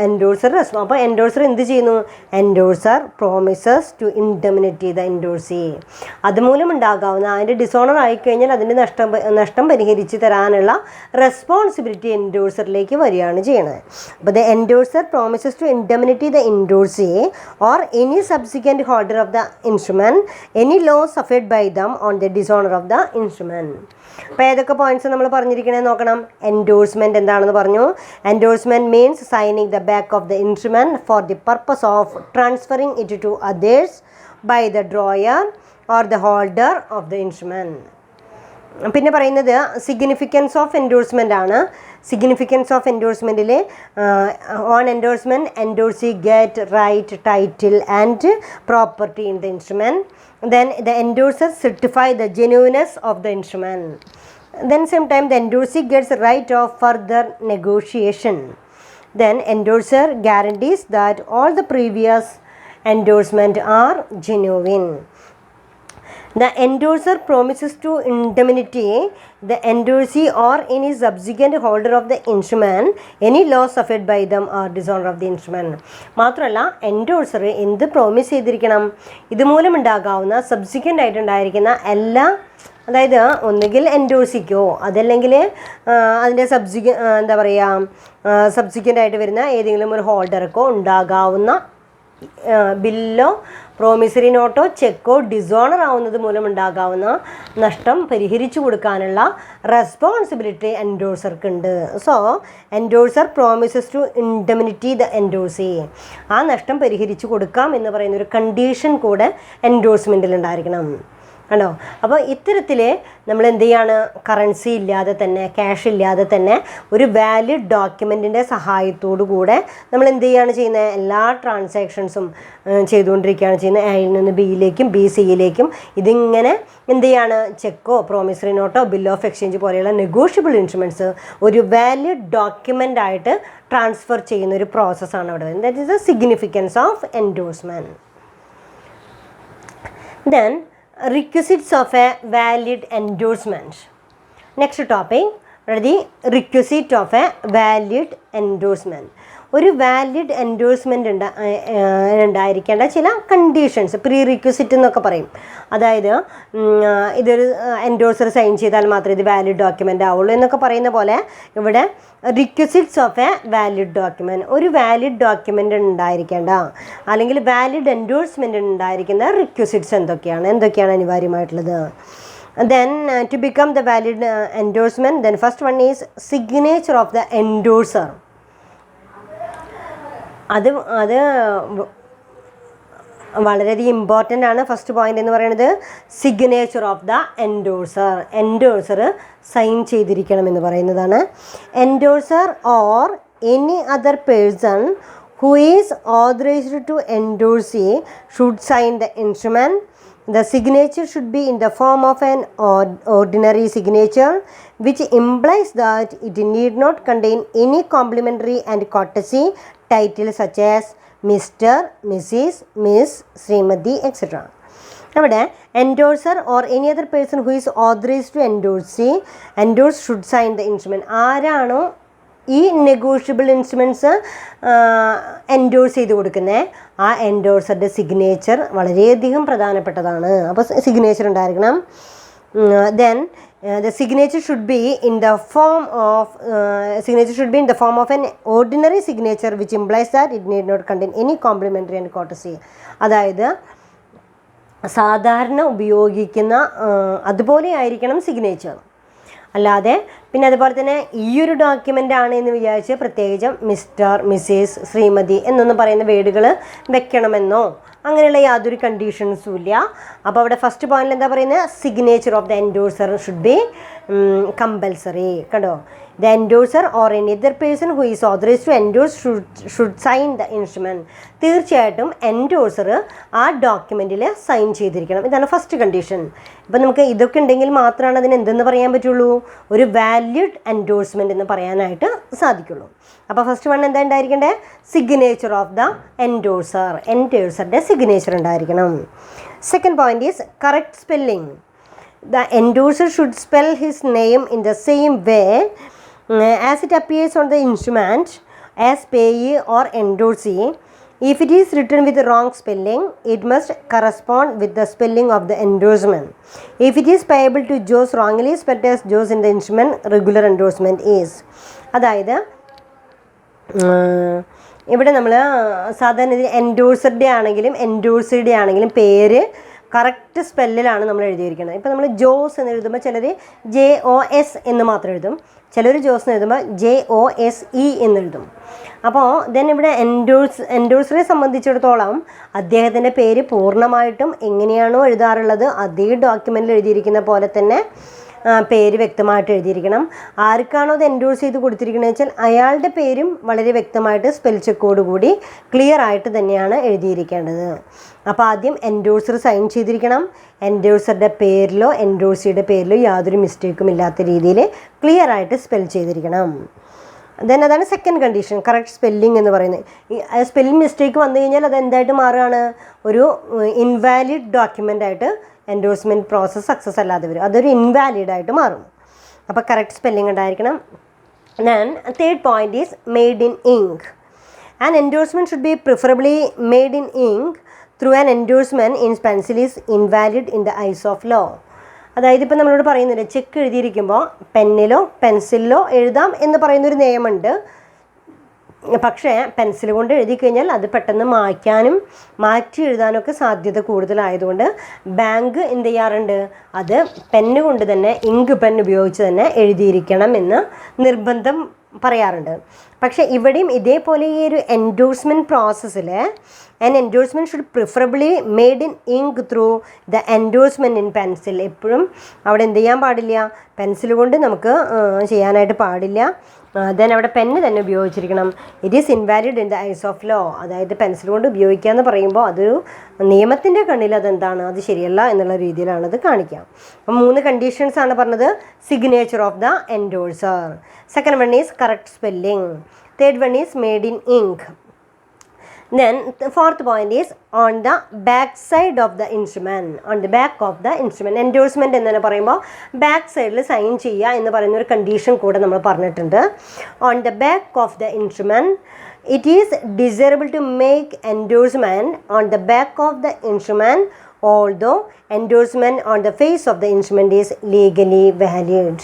എൻഡോഴ്സർ അപ്പോൾ എൻഡോഴ്സർ എന്ത് ചെയ്യുന്നു, endorser promises to indemnity the endorsee. അതുമൂലം ഉണ്ടാകാവുന്ന അതിൻ്റെ ഡിസോണർ ആയിക്കഴിഞ്ഞാൽ അതിൻ്റെ നഷ്ടം പരിഹരിച്ച് തരാനുള്ള റെസ്പോൺസിബിലിറ്റി എൻഡോഴ്സറിലേക്ക് വരികയാണ് ചെയ്യുന്നത്. അപ്പോൾ the endorser promises to indemnity the endorsee or any subsequent holder of the instrument any loss suffered by them on the dishonour of the instrument. അപ്പോൾ ഏതൊക്കെ പോയിന്റ്സ് നമ്മൾ പറഞ്ഞിരിക്കണേ നോക്കണം. എൻഡോഴ്സ്മെൻറ്റ് എന്താണെന്ന് പറഞ്ഞു. Endorsement means signing the back of the instrument for the purpose of transferring it to others by the drawer or the holder of the instrument. പിന്നെ പറയുന്നത് significance of endorsement ആണ്. സിഗ്നിഫിക്കൻസ് ഓഫ് എൻഡോഴ്സ്മെൻറ്റിൽ on endorsement endorsee get right title and property in the instrument. Then the endorser certify the genuineness of the instrument. Then sometime the endorsee gets right of further negotiation. Then endorser guarantees that all the previous endorsement are genuine. The endorser promises to indemnity the endorsee or any subsequent holder of the instrument any loss suffered by them or dishonor of the instrument. മാത്രമല്ല endorser എന്ത് promise ചെയ്തിരിക്കണം? ഇതുമൂലം ഉണ്ടാകാവുന്ന subsequent ആയിട്ടുണ്ടായിരിക്കുന്ന എല്ലാ, അതായത് ഒന്നുകിൽ എൻഡോഴ്സിക്കോ അതല്ലെങ്കിൽ അതിൻ്റെ എന്താ പറയുക സബ്സിക്വൻ്റ് ആയിട്ട് വരുന്ന ഏതെങ്കിലും ഒരു ഹോൾഡർക്കോ ഉണ്ടാകാവുന്ന ബില്ലോ പ്രോമിസറി നോട്ടോ ചെക്കോ ഡിസോണർ ആവുന്നത് മൂലം ഉണ്ടാകാവുന്ന നഷ്ടം പരിഹരിച്ചു കൊടുക്കാനുള്ള റെസ്പോൺസിബിലിറ്റി എൻഡോഴ്സർക്കുണ്ട്. So endorser promises to indemnity the endorsee. ആ നഷ്ടം പരിഹരിച്ചു കൊടുക്കാം എന്ന് പറയുന്നൊരു കണ്ടീഷൻ കൂടെ എൻഡോഴ്സ്മെൻറ്റിൽ ഉണ്ടായിരിക്കണം. ആണോ? അപ്പോൾ ഇത്തരത്തിൽ നമ്മൾ എന്ത് ചെയ്യാണ്, കറൻസി ഇല്ലാതെ തന്നെ, ക്യാഷ് ഇല്ലാതെ തന്നെ ഒരു വാലിഡ് ഡോക്യുമെൻറ്റിൻ്റെ സഹായത്തോടു കൂടെ നമ്മൾ എന്ത് ചെയ്യുകയാണ് ചെയ്യുന്നത്? എല്ലാ ട്രാൻസാക്ഷൻസും ചെയ്തുകൊണ്ടിരിക്കുകയാണ് ചെയ്യുന്നത്. എയിൽ നിന്ന് ബിയിലേക്കും ബി സിയിലേക്കും ഇതിങ്ങനെ എന്ത് ചെയ്യാണ്, ചെക്കോ പ്രോമിസറി നോട്ടോ ബിൽ ഓഫ് എക്സ്ചേഞ്ച് പോലെയുള്ള നെഗോഷ്യബിൾ ഇൻസ്ട്രുമെൻറ്റ്സ് ഒരു വാലിഡ് ഡോക്യുമെൻ്റ് ആയിട്ട് ട്രാൻസ്ഫർ ചെയ്യുന്ന ഒരു പ്രോസസ്സാണ് അവിടെ വരുന്നത്. That is the significance of endorsement. Then requisites of a valid endorsement. Next topic, the requisite of a valid endorsement. ഒരു വാലിഡ് എൻഡോഴ്സ്മെൻ്റ് ഉണ്ടായിരിക്കേണ്ട ചില കണ്ടീഷൻസ്, പ്രീ റിക്വസിറ്റ് എന്നൊക്കെ പറയും. അതായത് ഇതൊരു എൻഡോഴ്സർ സൈൻ ചെയ്താൽ മാത്രമേ ഇത് വാലിഡ് ഡോക്യുമെൻ്റ് ആവുള്ളൂ എന്നൊക്കെ പറയുന്ന പോലെ ഇവിടെ requisites of a valid document, ഒരു വാലിഡ് ഡോക്യുമെൻ്റ് ഉണ്ടായിരിക്കേണ്ട അല്ലെങ്കിൽ വാലിഡ് എൻഡോഴ്സ്മെൻ്റ് ഉണ്ടായിരിക്കുന്ന റിക്വസിറ്റ്സ് എന്തൊക്കെയാണ് അനിവാര്യമായിട്ടുള്ളത്? Then to become the valid endorsement, then first one is signature of the endorser. അത് വളരെയധികം ഇമ്പോർട്ടൻ്റ് ആണ്. ഫസ്റ്റ് പോയിൻ്റ് എന്ന് പറയുന്നത് signature of the endorser sign ചെയ്തിരിക്കണം എന്ന് പറയുന്നതാണ്. Endorser or any other person who is authorised to endorsee should sign the instrument. The signature should be in the form of an ordinary signature, which implies that it need not contain any complimentary and courtesy titles such as Mr., Mrs., Miss, Srimati, etc. അവിടെ endorser or any other person who is authorised to endorse should sign the instrument. ആരാണോ ഈ negotiable instruments endorse ചെയ്ത് കൊടുക്കുന്നത് ആ എൻഡോഴ്സറുടെ signature വളരെയധികം പ്രധാനപ്പെട്ടതാണ്. അപ്പോൾ signature ഉണ്ടായിരിക്കണം. Then the signature should be in the form of an ordinary signature which implies that it need not contain any complimentary and courtesy. അതായത് സാധാരണ ഉപയോഗിക്കുന്ന അതുപോലെ ആയിരിക്കണം സിഗ്നേച്ചർ. അല്ലാതെ പിന്നെ അതുപോലെ തന്നെ ഈ ഒരു ഡോക്യുമെൻ്റ് ആണ് എന്ന് വിചാരിച്ച് പ്രത്യേകിച്ചും മിസ്റ്റർ, മിസ്സസ്, ശ്രീമതി എന്നൊന്നും പറയുന്ന വേർഡുകൾ വെക്കണമെന്നോ അങ്ങനെയുള്ള യാതൊരു കണ്ടീഷൻസും ഇല്ല. അപ്പോൾ അവിടെ ഫസ്റ്റ് പോയിന്റിൽ എന്താ പറയുന്നത്? Signature of the endorser should be compulsory. കണ്ടോ? The endorser or any other person who is authorised to endorse should sign the instrument. തീർച്ചയായിട്ടും എൻഡോഴ്സർ ആ ഡോക്യുമെൻറ്റിൽ സൈൻ ചെയ്തിരിക്കണം. ഇതാണ് ഫസ്റ്റ് കണ്ടീഷൻ. ഇപ്പം നമുക്ക് ഇതൊക്കെ ഉണ്ടെങ്കിൽ മാത്രമാണ് അതിന് എന്തെന്ന് പറയാൻ പറ്റുള്ളൂ? ഒരു വാലിഡ് എൻഡോഴ്സ്മെൻറ്റ് എന്ന് പറയാനായിട്ട് സാധിക്കുള്ളൂ. അപ്പോൾ ഫസ്റ്റ് വൺ എന്താ ഉണ്ടായിരിക്കേണ്ടത്? സിഗ്നേച്ചർ ഓഫ് ദ എൻഡോഴ്സറുടെ സിഗ്നേച്ചർ ഉണ്ടായിരിക്കണം. Second point is correct spelling. The endorser should spell his name in the same way as it appears on the instrument as payee or endorsee. If it is written with the wrong spelling, it must correspond with the spelling of the endorsement. If it is payable to Joe's wrongly spelled as Joe's in the instrument, regular endorsement is. അതായത് ഇവിടെ നമ്മൾ സാധാരണ എൻഡോഴ്സറുടെ ആണെങ്കിലും എൻഡോഴ്സിയുടെ ആണെങ്കിലും പേര് correct സ്പെല്ലിലാണ് നമ്മൾ എഴുതിയിരിക്കുന്നത്. ഇപ്പോൾ നമ്മൾ ജോസ് എന്ന് എഴുതുമ്പോൾ ചിലർ JOS എന്ന് മാത്രം എഴുതും, ചിലർ ജോസ് എന്ന് എഴുതുമ്പോൾ JOSE എന്നെഴുതും. അപ്പോൾ ദെൻ ഇവിടെ എൻഡോഴ്സറെ സംബന്ധിച്ചിടത്തോളം അദ്ദേഹത്തിൻ്റെ പേര് പൂർണ്ണമായിട്ടും എങ്ങനെയാണോ എഴുതാറുള്ളത് അതേ ഡോക്യുമെൻറ്റിൽ എഴുതിയിരിക്കുന്ന പോലെ തന്നെ പേര് വ്യക്തമായിട്ട് എഴുതിയിരിക്കണം. ആർക്കാണോ അത് എൻഡോഴ്സ് ചെയ്ത് കൊടുത്തിരിക്കുന്നത് വെച്ചാൽ അയാളുടെ പേരും വളരെ വ്യക്തമായിട്ട് സ്പെൽ ചെക്കോടുകൂടി ക്ലിയർ ആയിട്ട് തന്നെയാണ് എഴുതിയിരിക്കേണ്ടത്. അപ്പോൾ ആദ്യം എൻഡോഴ്സർ സൈൻ ചെയ്തിരിക്കണം. എൻഡോഴ്സറുടെ പേരിലോ എൻഡോഴ്സിയുടെ പേരിലോ യാതൊരു മിസ്റ്റേക്കും ഇല്ലാത്ത രീതിയിൽ ക്ലിയർ ആയിട്ട് സ്പെൽ ചെയ്തിരിക്കണം. ദെൻ അതാണ് സെക്കൻഡ് കണ്ടീഷൻ, കറക്റ്റ് സ്പെല്ലിംഗ് എന്ന് പറയുന്നത്. ഈ സ്പെല്ലിംഗ് മിസ്റ്റേക്ക് വന്നു കഴിഞ്ഞാൽ അത് എന്തായിട്ട് മാറുകയാണ്? ഒരു ഇൻവാലിഡ് ഡോക്യുമെൻ്റ് ആയിട്ട് എൻഡോഴ്സ്മെൻറ്റ് പ്രോസസ്സ് സക്സസ് അല്ലാതെ വരും. അതൊരു ഇൻവാലിഡായിട്ട് മാറും. അപ്പോൾ കറക്റ്റ് സ്പെല്ലിംഗ് ഉണ്ടായിരിക്കണം. Then third point is made in ink. An endorsement should be preferably made in ink through an endorsement in pencil is invalid in the eyes of law. അതായത് ഇപ്പോൾ നമ്മളോട് പറയുന്നുണ്ട് ചെക്ക് എഴുതിയിരിക്കുമ്പോൾ പെന്നിലോ പെൻസിലിലോ എഴുതാം എന്ന് പറയുന്നൊരു നിയമമുണ്ട്. പക്ഷേ പെൻസിൽ കൊണ്ട് എഴുതി കഴിഞ്ഞാൽ അത് പെട്ടെന്ന് മാറ്റി എഴുതാനൊക്കെ സാധ്യത കൂടുതലായതുകൊണ്ട് ബാങ്ക് എന്ത് ചെയ്യാറുണ്ട്? അത് പെന്ന് കൊണ്ട് തന്നെ, ഇങ്ക് പെൻ ഉപയോഗിച്ച് തന്നെ എഴുതിയിരിക്കണം എന്ന് നിർബന്ധം പറയാറുണ്ട്. പക്ഷേ ഇവിടെയും ഇതേപോലെ ഈ ഒരു എൻഡോഴ്സ്മെൻറ്റ് പ്രോസസ്സിൽ an endorsement should preferably made in ink through the endorsement in pencil. എപ്പോഴും അവിടെ എന്ത് ചെയ്യാൻ പാടില്ല? പെൻസിൽ കൊണ്ട് നമുക്ക് ചെയ്യാനായിട്ട് പാടില്ല. ദെൻ അവിടെ പെന്ന് തന്നെ ഉപയോഗിച്ചിരിക്കണം. It is invalid in the eyes of law. അതായത് പെൻസിൽ കൊണ്ട് ഉപയോഗിക്കുക എന്ന് പറയുമ്പോൾ അതൊരു നിയമത്തിൻ്റെ കണ്ണിൽ അതെന്താണ്, അത് ശരിയല്ല എന്നുള്ള രീതിയിലാണ് അത് കാണിക്കുക. അപ്പം 3 കണ്ടീഷൻസ് ആണ് പറഞ്ഞത്. Signature of the endorser, second one is correct spelling, third one is made in ink. Then the fourth point is on the back side of the instrument, on the back of the instrument. Endorsement എന്ന് പറയുമ്പോൾ back സൈഡിൽ sign ചെയ്യുക എന്ന് പറയുന്ന ഒരു condition കൂടെ നമ്മൾ പറഞ്ഞിട്ടുണ്ട്. On the back of the instrument, it is desirable to make endorsement on the back of the instrument, although endorsement on the face of the instrument is legally valid.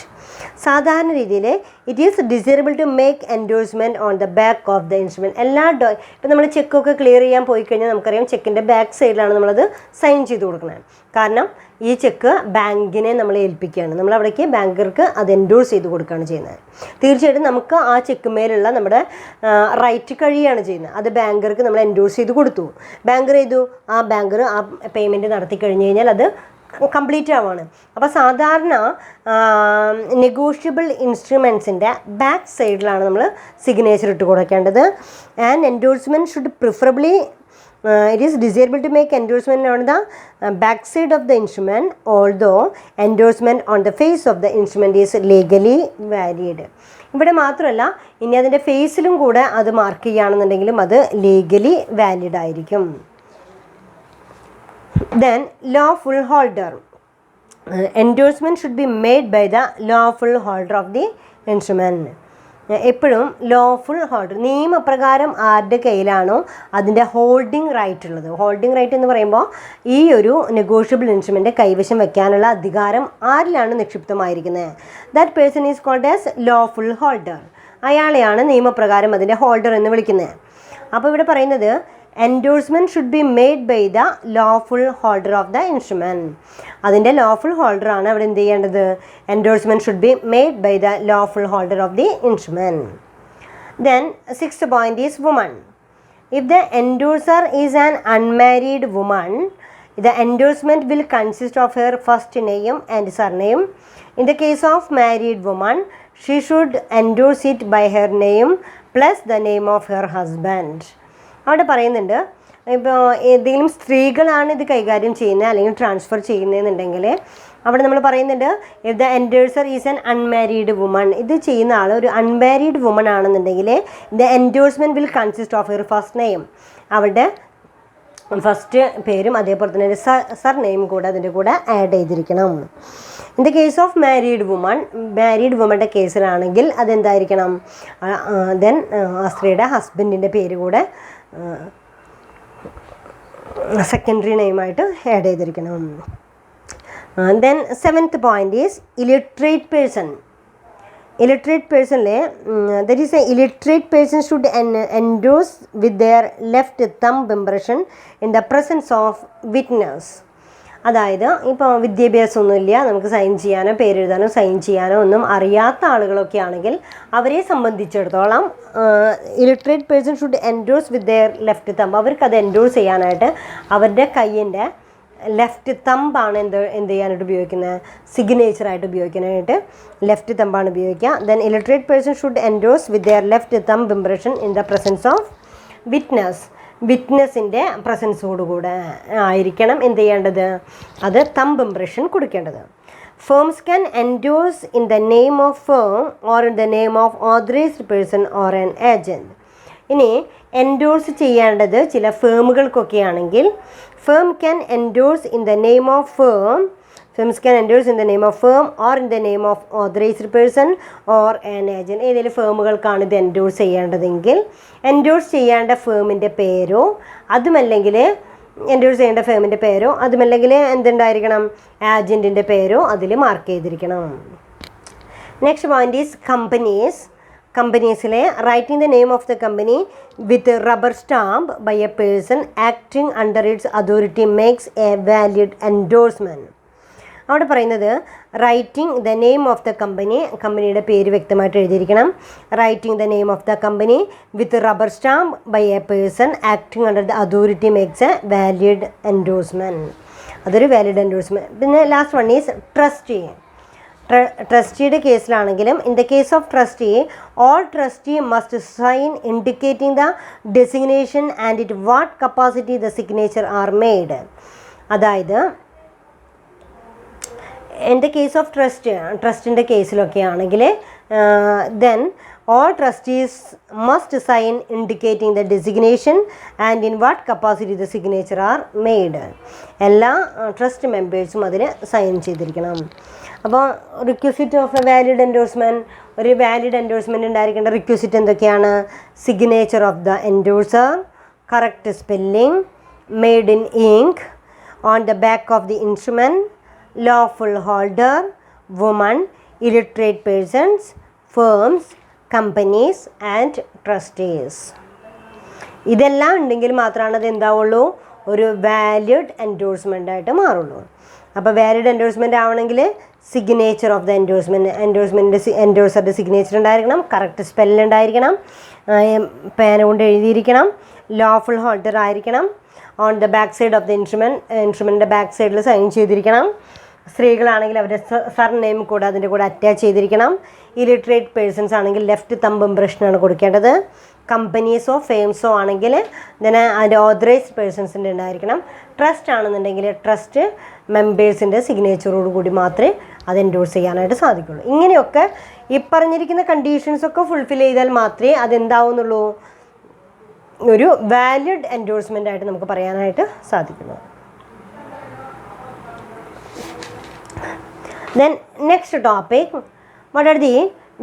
സാധാരണ രീതിയിൽ it is desirable to make endorsement on the back of the instrument. ഇപ്പം നമ്മൾ ചെക്കൊക്കെ clear ചെയ്യാൻ പോയി കഴിഞ്ഞാൽ നമുക്കറിയാം ചെക്കിൻ്റെ back സൈഡിലാണ് നമ്മളത് സൈൻ ചെയ്ത് കൊടുക്കുന്നത്. കാരണം ഈ ചെക്ക് ബാങ്കിനെ നമ്മൾ ഏൽപ്പിക്കുകയാണ്, നമ്മൾ അവിടേക്ക് ബാങ്കർക്ക് അത് എൻഡോഴ്സ് ചെയ്ത് കൊടുക്കുകയാണ് ചെയ്യുന്നത്. തീർച്ചയായിട്ടും നമുക്ക് ആ ചെക്ക് മേലുള്ള നമ്മുടെ റൈറ്റ് കഴിയുകയാണ് ചെയ്യുന്നത്. അത് ബാങ്കർക്ക് നമ്മൾ എൻഡോഴ്സ് ചെയ്ത് കൊടുത്തു, ബാങ്കർ ചെയ്തു, ആ ബാങ്കർ ആ പേയ്മെൻറ്റ് നടത്തി കഴിഞ്ഞ് കഴിഞ്ഞാൽ അത് കംപ്ലീറ്റ് ആവുകയാണ്. അപ്പോൾ സാധാരണ നെഗോഷ്യബിൾ ഇൻസ്ട്രുമെൻസിൻ്റെ ബാക്ക് സൈഡിലാണ് നമ്മൾ സിഗ്നേച്ചർ ഇട്ട് കൊടുക്കേണ്ടത്. And endorsement should preferably it is desirable to make endorsement on the back side of the instrument, although endorsement on the face of the instrument is legally valid. ഇവിടെ മാത്രമല്ല, ഇനി അതിൻ്റെ ഫേസിലും കൂടെ അത് മാർക്ക് ചെയ്യുകയാണെന്നുണ്ടെങ്കിലും അത് ലീഗലി വാലിഡ് ആയിരിക്കും. Then lawful holder. Endorsement should be made by the lawful holder of the instrument. എപ്പോഴും ലോഫുൾ ഹോൾഡർ, നിയമപ്രകാരം ആരുടെ കയ്യിലാണോ അതിൻ്റെ ഹോൾഡിംഗ് റൈറ്റ് ഉള്ളത്. ഹോൾഡിംഗ് റൈറ്റ് എന്ന് പറയുമ്പോൾ ഈ ഒരു നെഗോഷ്യബിൾ ഇൻസ്ട്രുമെൻ്റ് കൈവശം വയ്ക്കാനുള്ള അധികാരം ആരിലാണ് നിക്ഷിപ്തമായിരിക്കുന്നത്? That person is called as lawful holder. അയാളെയാണ് നിയമപ്രകാരം അതിൻ്റെ ഹോൾഡർ എന്ന് വിളിക്കുന്നത്. അപ്പോൾ ഇവിടെ പറയുന്നത് endorsement should be made by the lawful holder of the instrument. അതിൻ്റെ ലോഫുൾ ഹോൾഡറാണ് അവിടെ എന്ത് ചെയ്യേണ്ടത്? Endorsement should be made by the lawful holder of the instrument. Then sixth point is woman. If the endorser is an unmarried woman, the endorsement will consist of her first name and surname. In the case of married woman, she should endorse it by her name plus the name of her husband. അവിടെ പറയുന്നുണ്ട്, ഇപ്പോൾ ഏതെങ്കിലും സ്ത്രീകളാണ് ഇത് കൈകാര്യം ചെയ്യുന്നത് അല്ലെങ്കിൽ transfer ചെയ്യുന്നതെന്നുണ്ടെങ്കിൽ അവിടെ നമ്മൾ പറയുന്നുണ്ട് if the endorser is an unmarried woman. ഇത് ചെയ്യുന്ന ആൾ ഒരു അൺമാരീഡ് വുമൺ ആണെന്നുണ്ടെങ്കിൽ the endorsement will consist of her first name, അവരുടെ ഫസ്റ്റ് പേരും അതേപോലെ തന്നെ സർ നെയിം കൂടെ അതിൻ്റെ കൂടെ ആഡ് ചെയ്തിരിക്കണം. In the case of married വുമൻ്റെ കേസിലാണെങ്കിൽ അതെന്തായിരിക്കണം? ദെൻ ആ സ്ത്രീയുടെ ഹസ്ബൻഡിൻ്റെ പേര് കൂടെ സെക്കൻഡറി നെയിമായിട്ട് ആഡ് ചെയ്തിരിക്കണം. Then seventh point is illiterate person. Illiterate person that is a illiterate person should endorse with their left thumb impression in the presence of witness. അതായത് ഇപ്പോൾ വിദ്യാഭ്യാസമൊന്നുമില്ല, നമുക്ക് സൈൻ ചെയ്യാനോ പേരെഴുതാനോ സൈൻ ചെയ്യാനോ ഒന്നും അറിയാത്ത ആളുകളൊക്കെ ആണെങ്കിൽ അവരെ സംബന്ധിച്ചിടത്തോളം illiterate person should endorse with their left thumb. അവർക്കത് എൻഡോഴ്സ് ചെയ്യാനായിട്ട് അവരുടെ കയ്യിൻ്റെ ലെഫ്റ്റ് തമ്പാണ് എന്ത് ചെയ്യാനായിട്ട് ഉപയോഗിക്കുന്നത്, സിഗ്നേച്ചറായിട്ട് ഉപയോഗിക്കാനായിട്ട് ലെഫ്റ്റ് തമ്പാണ് ഉപയോഗിക്കുക. Then illiterate person should endorse with their left thumb impression in the presence of വിറ്റ്നസിൻ്റെ പ്രസൻസോടുകൂടെ ആയിരിക്കണം എന്ത് ചെയ്യേണ്ടത്, അത് തമ്പ് ഇംപ്രഷൻ കൊടുക്കേണ്ടത്. Firms can endorse in the name of firm or in the name of authorised person or an agent. ഇനി endorse ചെയ്യേണ്ടത് ചില ഫേമുകൾക്കൊക്കെ ആണെങ്കിൽ firm can endorse in the name of firms can endorse in the name of firm or in the name of authorised person or an agent. ഏതെങ്കിലും ഫേമുകൾക്കാണ് ഇത് endorse ചെയ്യേണ്ടതെങ്കിൽ endorse ചെയ്യേണ്ട ഫേമിൻ്റെ പേരോ അതുമല്ലെങ്കിൽ എൻഡോഴ്സ് ചെയ്യേണ്ട ഫേമിൻ്റെ പേരോ അതുമല്ലെങ്കിൽ എന്തുണ്ടായിരിക്കണം, ഏജൻറ്റിൻ്റെ പേരോ അതിൽ മാർക്ക് ചെയ്തിരിക്കണം. നെക്സ്റ്റ് പോയിന്റ് ഈസ് കമ്പനീസിലെ writing the name of the company with rubber stamp by a person acting under its authority makes a valid endorsement. അവിടെ പറയുന്നത് writing the name of the കമ്പനിയുടെ പേര് വ്യക്തമായിട്ട് എഴുതിയിരിക്കണം. Writing the name of the company with rubber stamp by a person acting under the authority makes a valid endorsement. അതൊരു valid endorsement. പിന്നെ last one is ട്രസ്റ്റിയുടെ കേസിലാണെങ്കിലും in the case of trustee all trustee must sign indicating the designation and it what capacity the signature are made. അതായത് in the case of ട്രസ്റ്റിൻ്റെ കേസിലൊക്കെ ആണെങ്കിൽ then all trustees must sign indicating the designation and in what capacity the signature are made. എല്ലാ trust മെമ്പേഴ്സും അതിന് sign ചെയ്തിരിക്കണം. അപ്പോൾ requisite of a valid endorsement, ഒരു വാലിഡ് എൻഡോഴ്സ്മെൻറ്റ് ഉണ്ടായിരിക്കേണ്ട റിക്വസിറ്റ് എന്തൊക്കെയാണ്, signature of the endorser, correct spelling, made in ink, on the back of the instrument, lawful holder, woman, illiterate persons, firms, companies and trustees. ഇതെല്ലാം ഉണ്ടെങ്കിൽ മാത്രമാണ് അത് എന്താവുള്ളൂ, ഒരു valid endorsement ആയിട്ട് മാറുള്ളൂ. അപ്പോൾ വാലിഡ് എൻഡോഴ്സ്മെൻ്റ് ആവണമെങ്കിൽ സിഗ്നേച്ചർ ഓഫ് ദ എൻഡോഴ്സറുടെ സിഗ്നേച്ചർ ഉണ്ടായിരിക്കണം, കറക്റ്റ് സ്പെല്ല് ഉണ്ടായിരിക്കണം, പേന കൊണ്ട് എഴുതിയിരിക്കണം, ലോഫുൾ ഹോൾഡർ ആയിരിക്കണം, on the back side of the ഇൻസ്ട്രുമെൻറ്റിൻ്റെ ബാക്ക് സൈഡിൽ സൈൻ ചെയ്തിരിക്കണം. സ്ത്രീകളാണെങ്കിൽ അവരുടെ സർനെയിം കൂടെ അതിൻ്റെ കൂടെ അറ്റാച്ച് ചെയ്തിരിക്കണം. ഇലിറ്ററേറ്റ് പേഴ്സൺസ് ആണെങ്കിൽ ലെഫ്റ്റ് തമ്പ് ഇംപ്രഷനാണ് കൊടുക്കേണ്ടത്. കമ്പനീസോ ഫേംസോ ആണെങ്കിൽ ഇതിന് അതിൻ്റെ ഓതറൈസ്ഡ് പേഴ്സൺസിൻ്റെ ഉണ്ടായിരിക്കണം. ട്രസ്റ്റ് ആണെന്നുണ്ടെങ്കിൽ ട്രസ്റ്റ് മെമ്പേഴ്സിൻ്റെ സിഗ്നേച്ചറോട് കൂടി മാത്രമേ അത് എൻഡോഴ്സ് ചെയ്യാനായിട്ട് സാധിക്കുള്ളൂ. ഇങ്ങനെയൊക്കെ ഈ പറഞ്ഞിരിക്കുന്ന കണ്ടീഷൻസൊക്കെ ഫുൾഫിൽ ചെയ്താൽ മാത്രമേ അതെന്താവുന്നുള്ളൂ, ഒരു വാലിഡ് എൻഡോഴ്സ്മെൻ്റ് ആയിട്ട് നമുക്ക് പറയാനായിട്ട് സാധിക്കുള്ളൂ. Then next topic, what are the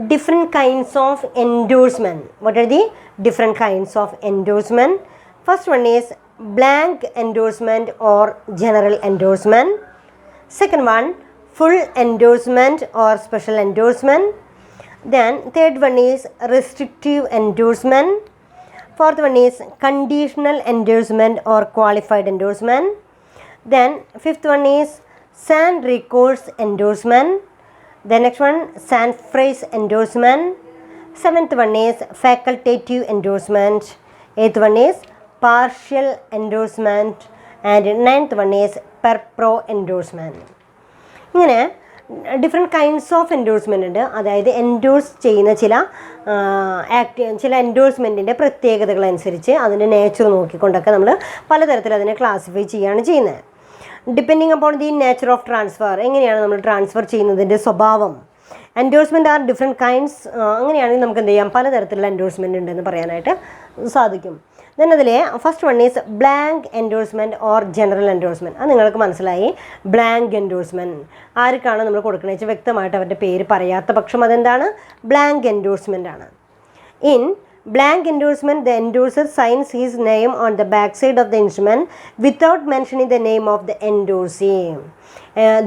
different kinds of endorsement? First one is blank endorsement or general endorsement. Second one, full endorsement or special endorsement. Then third one is restrictive endorsement. Fourth one is conditional endorsement or qualified endorsement. Then fifth one is sans recourse endorsement. The next one, sans phrase endorsement. Seventh one is facultative endorsement. Eighth one is partial endorsement. And ninth one is per pro endorsement. ഇങ്ങനെ different kinds of endorsement ഉണ്ട്. അതായത് endorse ചെയ്യുന്ന ചില എൻഡോഴ്സ്മെൻറ്റിൻ്റെ പ്രത്യേകതകളനുസരിച്ച് അതിൻ്റെ nature നോക്കിക്കൊണ്ടൊക്കെ നമ്മൾ പലതരത്തിൽ അതിനെ classify ചെയ്യുകയാണ് ചെയ്യുന്നത്. Depending upon the nature of transfer, എങ്ങനെയാണ് നമ്മൾ ട്രാൻസ്ഫർ ചെയ്യുന്നതിൻ്റെ സ്വഭാവം. Endorsement are different kinds. അങ്ങനെയാണെങ്കിൽ നമുക്ക് എന്ത് ചെയ്യാം, പലതരത്തിലുള്ള എൻഡോഴ്സ്മെൻറ്റ് ഉണ്ടെന്ന് പറയാനായിട്ട് സാധിക്കും. ദെൻ അതിൽ first one is blank endorsement or general endorsement. അത് നിങ്ങൾക്ക് മനസ്സിലായി. ബ്ലാങ്ക് എൻഡോഴ്സ്മെൻറ്റ് ആർക്കാണ് നമ്മൾ കൊടുക്കുന്നത് വെച്ചാൽ വ്യക്തമായിട്ട് അവരുടെ പേര് പറയാത്ത പക്ഷം അതെന്താണ്, ബ്ലാങ്ക് എൻഡോഴ്സ്മെൻ്റ് ആണ്. In blank endorsement, the endorser signs his name on the back side of the instrument without mentioning the name of the endorsee.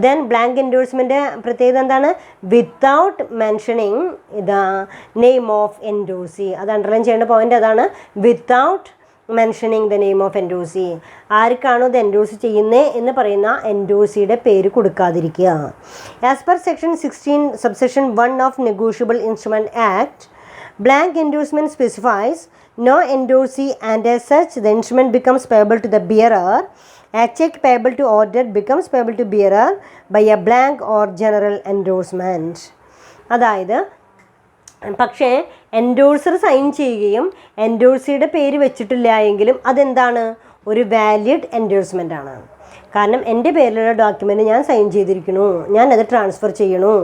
Then blank endorsement പ്രത്യേകത എന്താണ്, without mentioning the name of endorsee. അത് underline ചെയ്യേണ്ട point അതാണ്, without mentioning the name of endorsee. ആർക്കാണോ ഇത് endorse ചെയ്യുന്നത് എന്ന് പറയുന്ന എൻഡോഴ്സിയുടെ പേര് കൊടുക്കാതിരിക്കുക. As per section 16 subsection 1 of Negotiable Instrument Act, blank endorsement specifies no endorsee and as such the instrument becomes payable to the bearer A check payable to order becomes payable to bearer by a blank or general endorsement. അതായത് പക്ഷേ endorser sign ചെയ്യുകയും എൻഡോഴ്സിയുടെ പേര് വെച്ചിട്ടില്ല എങ്കിലും അതെന്താണ്, ഒരു valid endorsement ആണ്. കാരണം എൻ്റെ പേരിലുള്ള ഡോക്യുമെൻ്റ് ഞാൻ സൈൻ ചെയ്തിരിക്കണു, ഞാനത് ട്രാൻസ്ഫർ ചെയ്യണു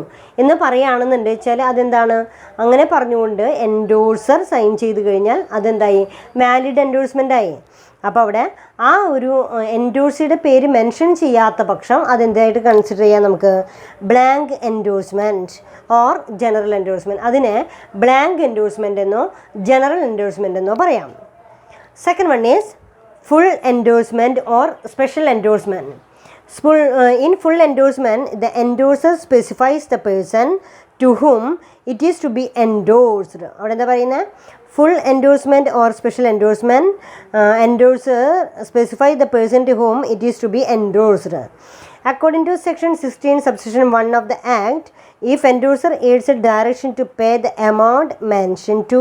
എന്ന് പറയുകയാണെന്നുണ്ട് വെച്ചാൽ അതെന്താണ്, അങ്ങനെ പറഞ്ഞുകൊണ്ട് എൻഡോഴ്സർ സൈൻ ചെയ്ത് കഴിഞ്ഞാൽ അതെന്തായി, വാലിഡ് എൻഡോഴ്സ്മെൻ്റ് ആയി. അപ്പോൾ അവിടെ ആ ഒരു എൻഡോഴ്സിയുടെ പേര് മെൻഷൻ ചെയ്യാത്ത പക്ഷം അതെന്തായിട്ട് കൺസിഡർ ചെയ്യാം നമുക്ക്, blank endorsement or general endorsement. അതിനെ ബ്ലാങ്ക് എൻഡോഴ്സ്മെൻ്റ് എന്നോ ജനറൽ എൻഡോഴ്സ്മെൻ്റ് എന്നോ പറയാം. Second one is full endorsement or special endorsement. In full endorsement, the endorser specifies the person to whom it is to be endorsed. അവിടെ എന്താ പറയുന്നത്, full endorsement or special endorsement, endorser specify the person to whom it is to be endorsed. According to section 16 subsection 1 of the act, if endorser aids a direction to pay the amount mentioned to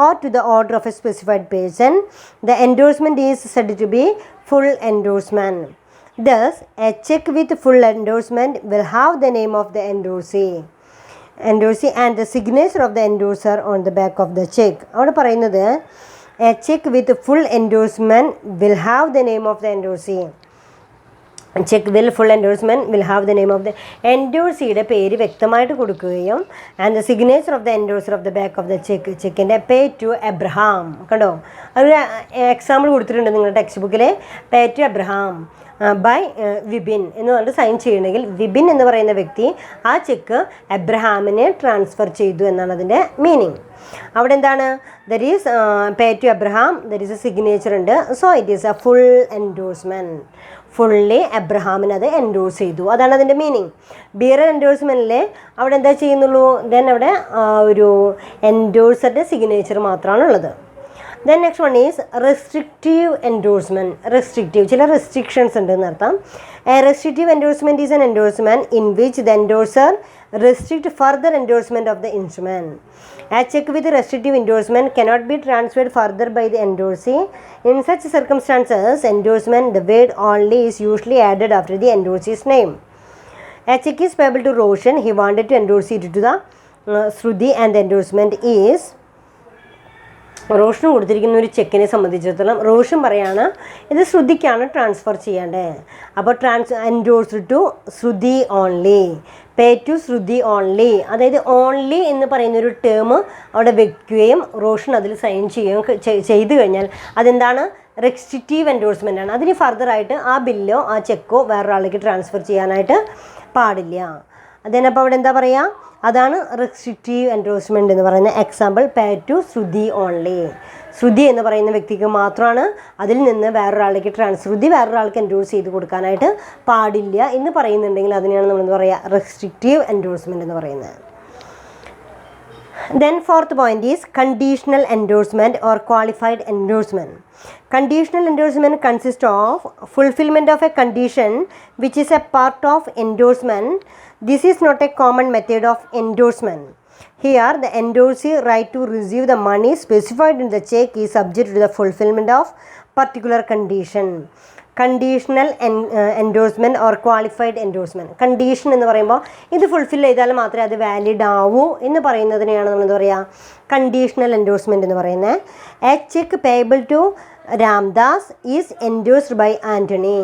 or to the order of a specified person, the endorsement is said to be full endorsement. Thus, a check with full endorsement will have the name of the endorsee and the signature of the endorser on the back of the check. അവിടെ പറയുന്നത് a check with full endorsement will have the name of the endorsee. Cheque will full endorsement will have the name of the എൻഡോഴ്സിയുടെ പേര് വ്യക്തമായിട്ട് കൊടുക്കുകയും and the signature of the endorser of the back of the ചെക്കിൻ്റെ pay to Abraham. കണ്ടോ, അതൊരു example കൊടുത്തിട്ടുണ്ട് നിങ്ങളുടെ text ബുക്കിൽ. Pay to Abraham by Vipin എന്ന് പറഞ്ഞിട്ട് സൈൻ ചെയ്യണമെങ്കിൽ വിപിൻ എന്ന് പറയുന്ന വ്യക്തി ആ ചെക്ക് എബ്രഹാമിനെ ട്രാൻസ്ഫർ ചെയ്തു എന്നാണ് അതിൻ്റെ മീനിങ്. അവിടെ എന്താണ്, there is pay to Abraham, there is a signature ഉണ്ട്, so it is a full endorsement. Fully എബ്രഹാമിന് അത് എൻഡോഴ്സ് ചെയ്തു, അതാണ് അതിൻ്റെ മീനിങ്. ബിയറർ എൻഡോഴ്സ്മെൻറ്റിൽ അവിടെ എന്താ ചെയ്യുന്നുള്ളൂ, ദെൻ അവിടെ ഒരു എൻഡോഴ്സറുടെ സിഗ്നേച്ചർ മാത്രമാണുള്ളത്. Then next one is restrictive endorsement. Restrictive, ചില റെസ്ട്രിക്ഷൻസ് ഉണ്ട് എന്നർത്ഥം. A restrictive endorsement is N endorsement in which the endorser restrict further endorsement of the instrument. A check with restrictive endorsement cannot be transferred further by the endorsee. In such circumstances, endorsement, the word only, is usually added after the endorsee's name. A check is payable to Roshan. He wanted to endorse it to the Shruti, and the endorsement is റോഷന് കൊടുത്തിരിക്കുന്ന ഒരു ചെക്കിനെ സംബന്ധിച്ചിടത്തോളം റോഷൻ പറയാണ് ഇത് ശ്രുതിക്കാണ് transfer ചെയ്യേണ്ടത്. അപ്പോൾ endorsed to Shruti only, pay to Shruti only. അതായത് only എന്ന് പറയുന്നൊരു ടേം അവിടെ വെക്കുകയും റോഷൻ അതിൽ സൈൻ ചെയ്യുകയും ചെയ്തു കഴിഞ്ഞാൽ അതെന്താണ്, റെസ്ട്രിക്റ്റീവ് എൻഡോഴ്സ്മെൻ്റ് ആണ്. അതിന് ഫർദറായിട്ട് ആ ബില്ലോ ആ ചെക്കോ വേറൊരാളേക്ക് ട്രാൻസ്ഫർ ചെയ്യാനായിട്ട് പാടില്ല. അതിനപ്പോൾ അവിടെ എന്താ പറയുക, അതാണ് റെസ്ട്രിക്റ്റീവ് എൻഡോഴ്സ്മെൻ്റ് എന്ന് പറയുന്ന example pay to Shruti only. Shruti എന്ന് പറയുന്ന വ്യക്തിക്ക് മാത്രമാണ് അതിൽ നിന്ന് വേറൊരാളേക്ക് ശ്രുതി വേറൊരാൾക്ക് എൻഡോഴ്സ് ചെയ്ത് കൊടുക്കാനായിട്ട് പാടില്ല എന്ന് പറയുന്നുണ്ടെങ്കിൽ അതിനെയാണ് നമ്മളെന്താ പറയുക, റെസ്ട്രിക്റ്റീവ് എൻഡോഴ്സ്മെൻ്റ് എന്ന് പറയുന്നത്. Then fourth point is conditional endorsement or qualified endorsement. Conditional endorsement consists of fulfillment of a condition which is a part of endorsement. This is not a common method of endorsement. Here the endorsee right to receive the money specified in the check is subject to the fulfillment of particular condition. Conditional endorsement or qualified endorsement. Condition എന്ന് പറയുമ്പോൾ ഇത് fulfil ചെയ്താൽ മാത്രമേ അത് valid ആവൂ എന്ന് പറയുന്നതിനെയാണ് നമ്മൾ എന്താ പറയുക, കണ്ടീഷണൽ എൻഡോഴ്സ്മെൻറ്റ് എന്ന് പറയുന്നത്. A cheque payable to Ramdas is endorsed by Antony.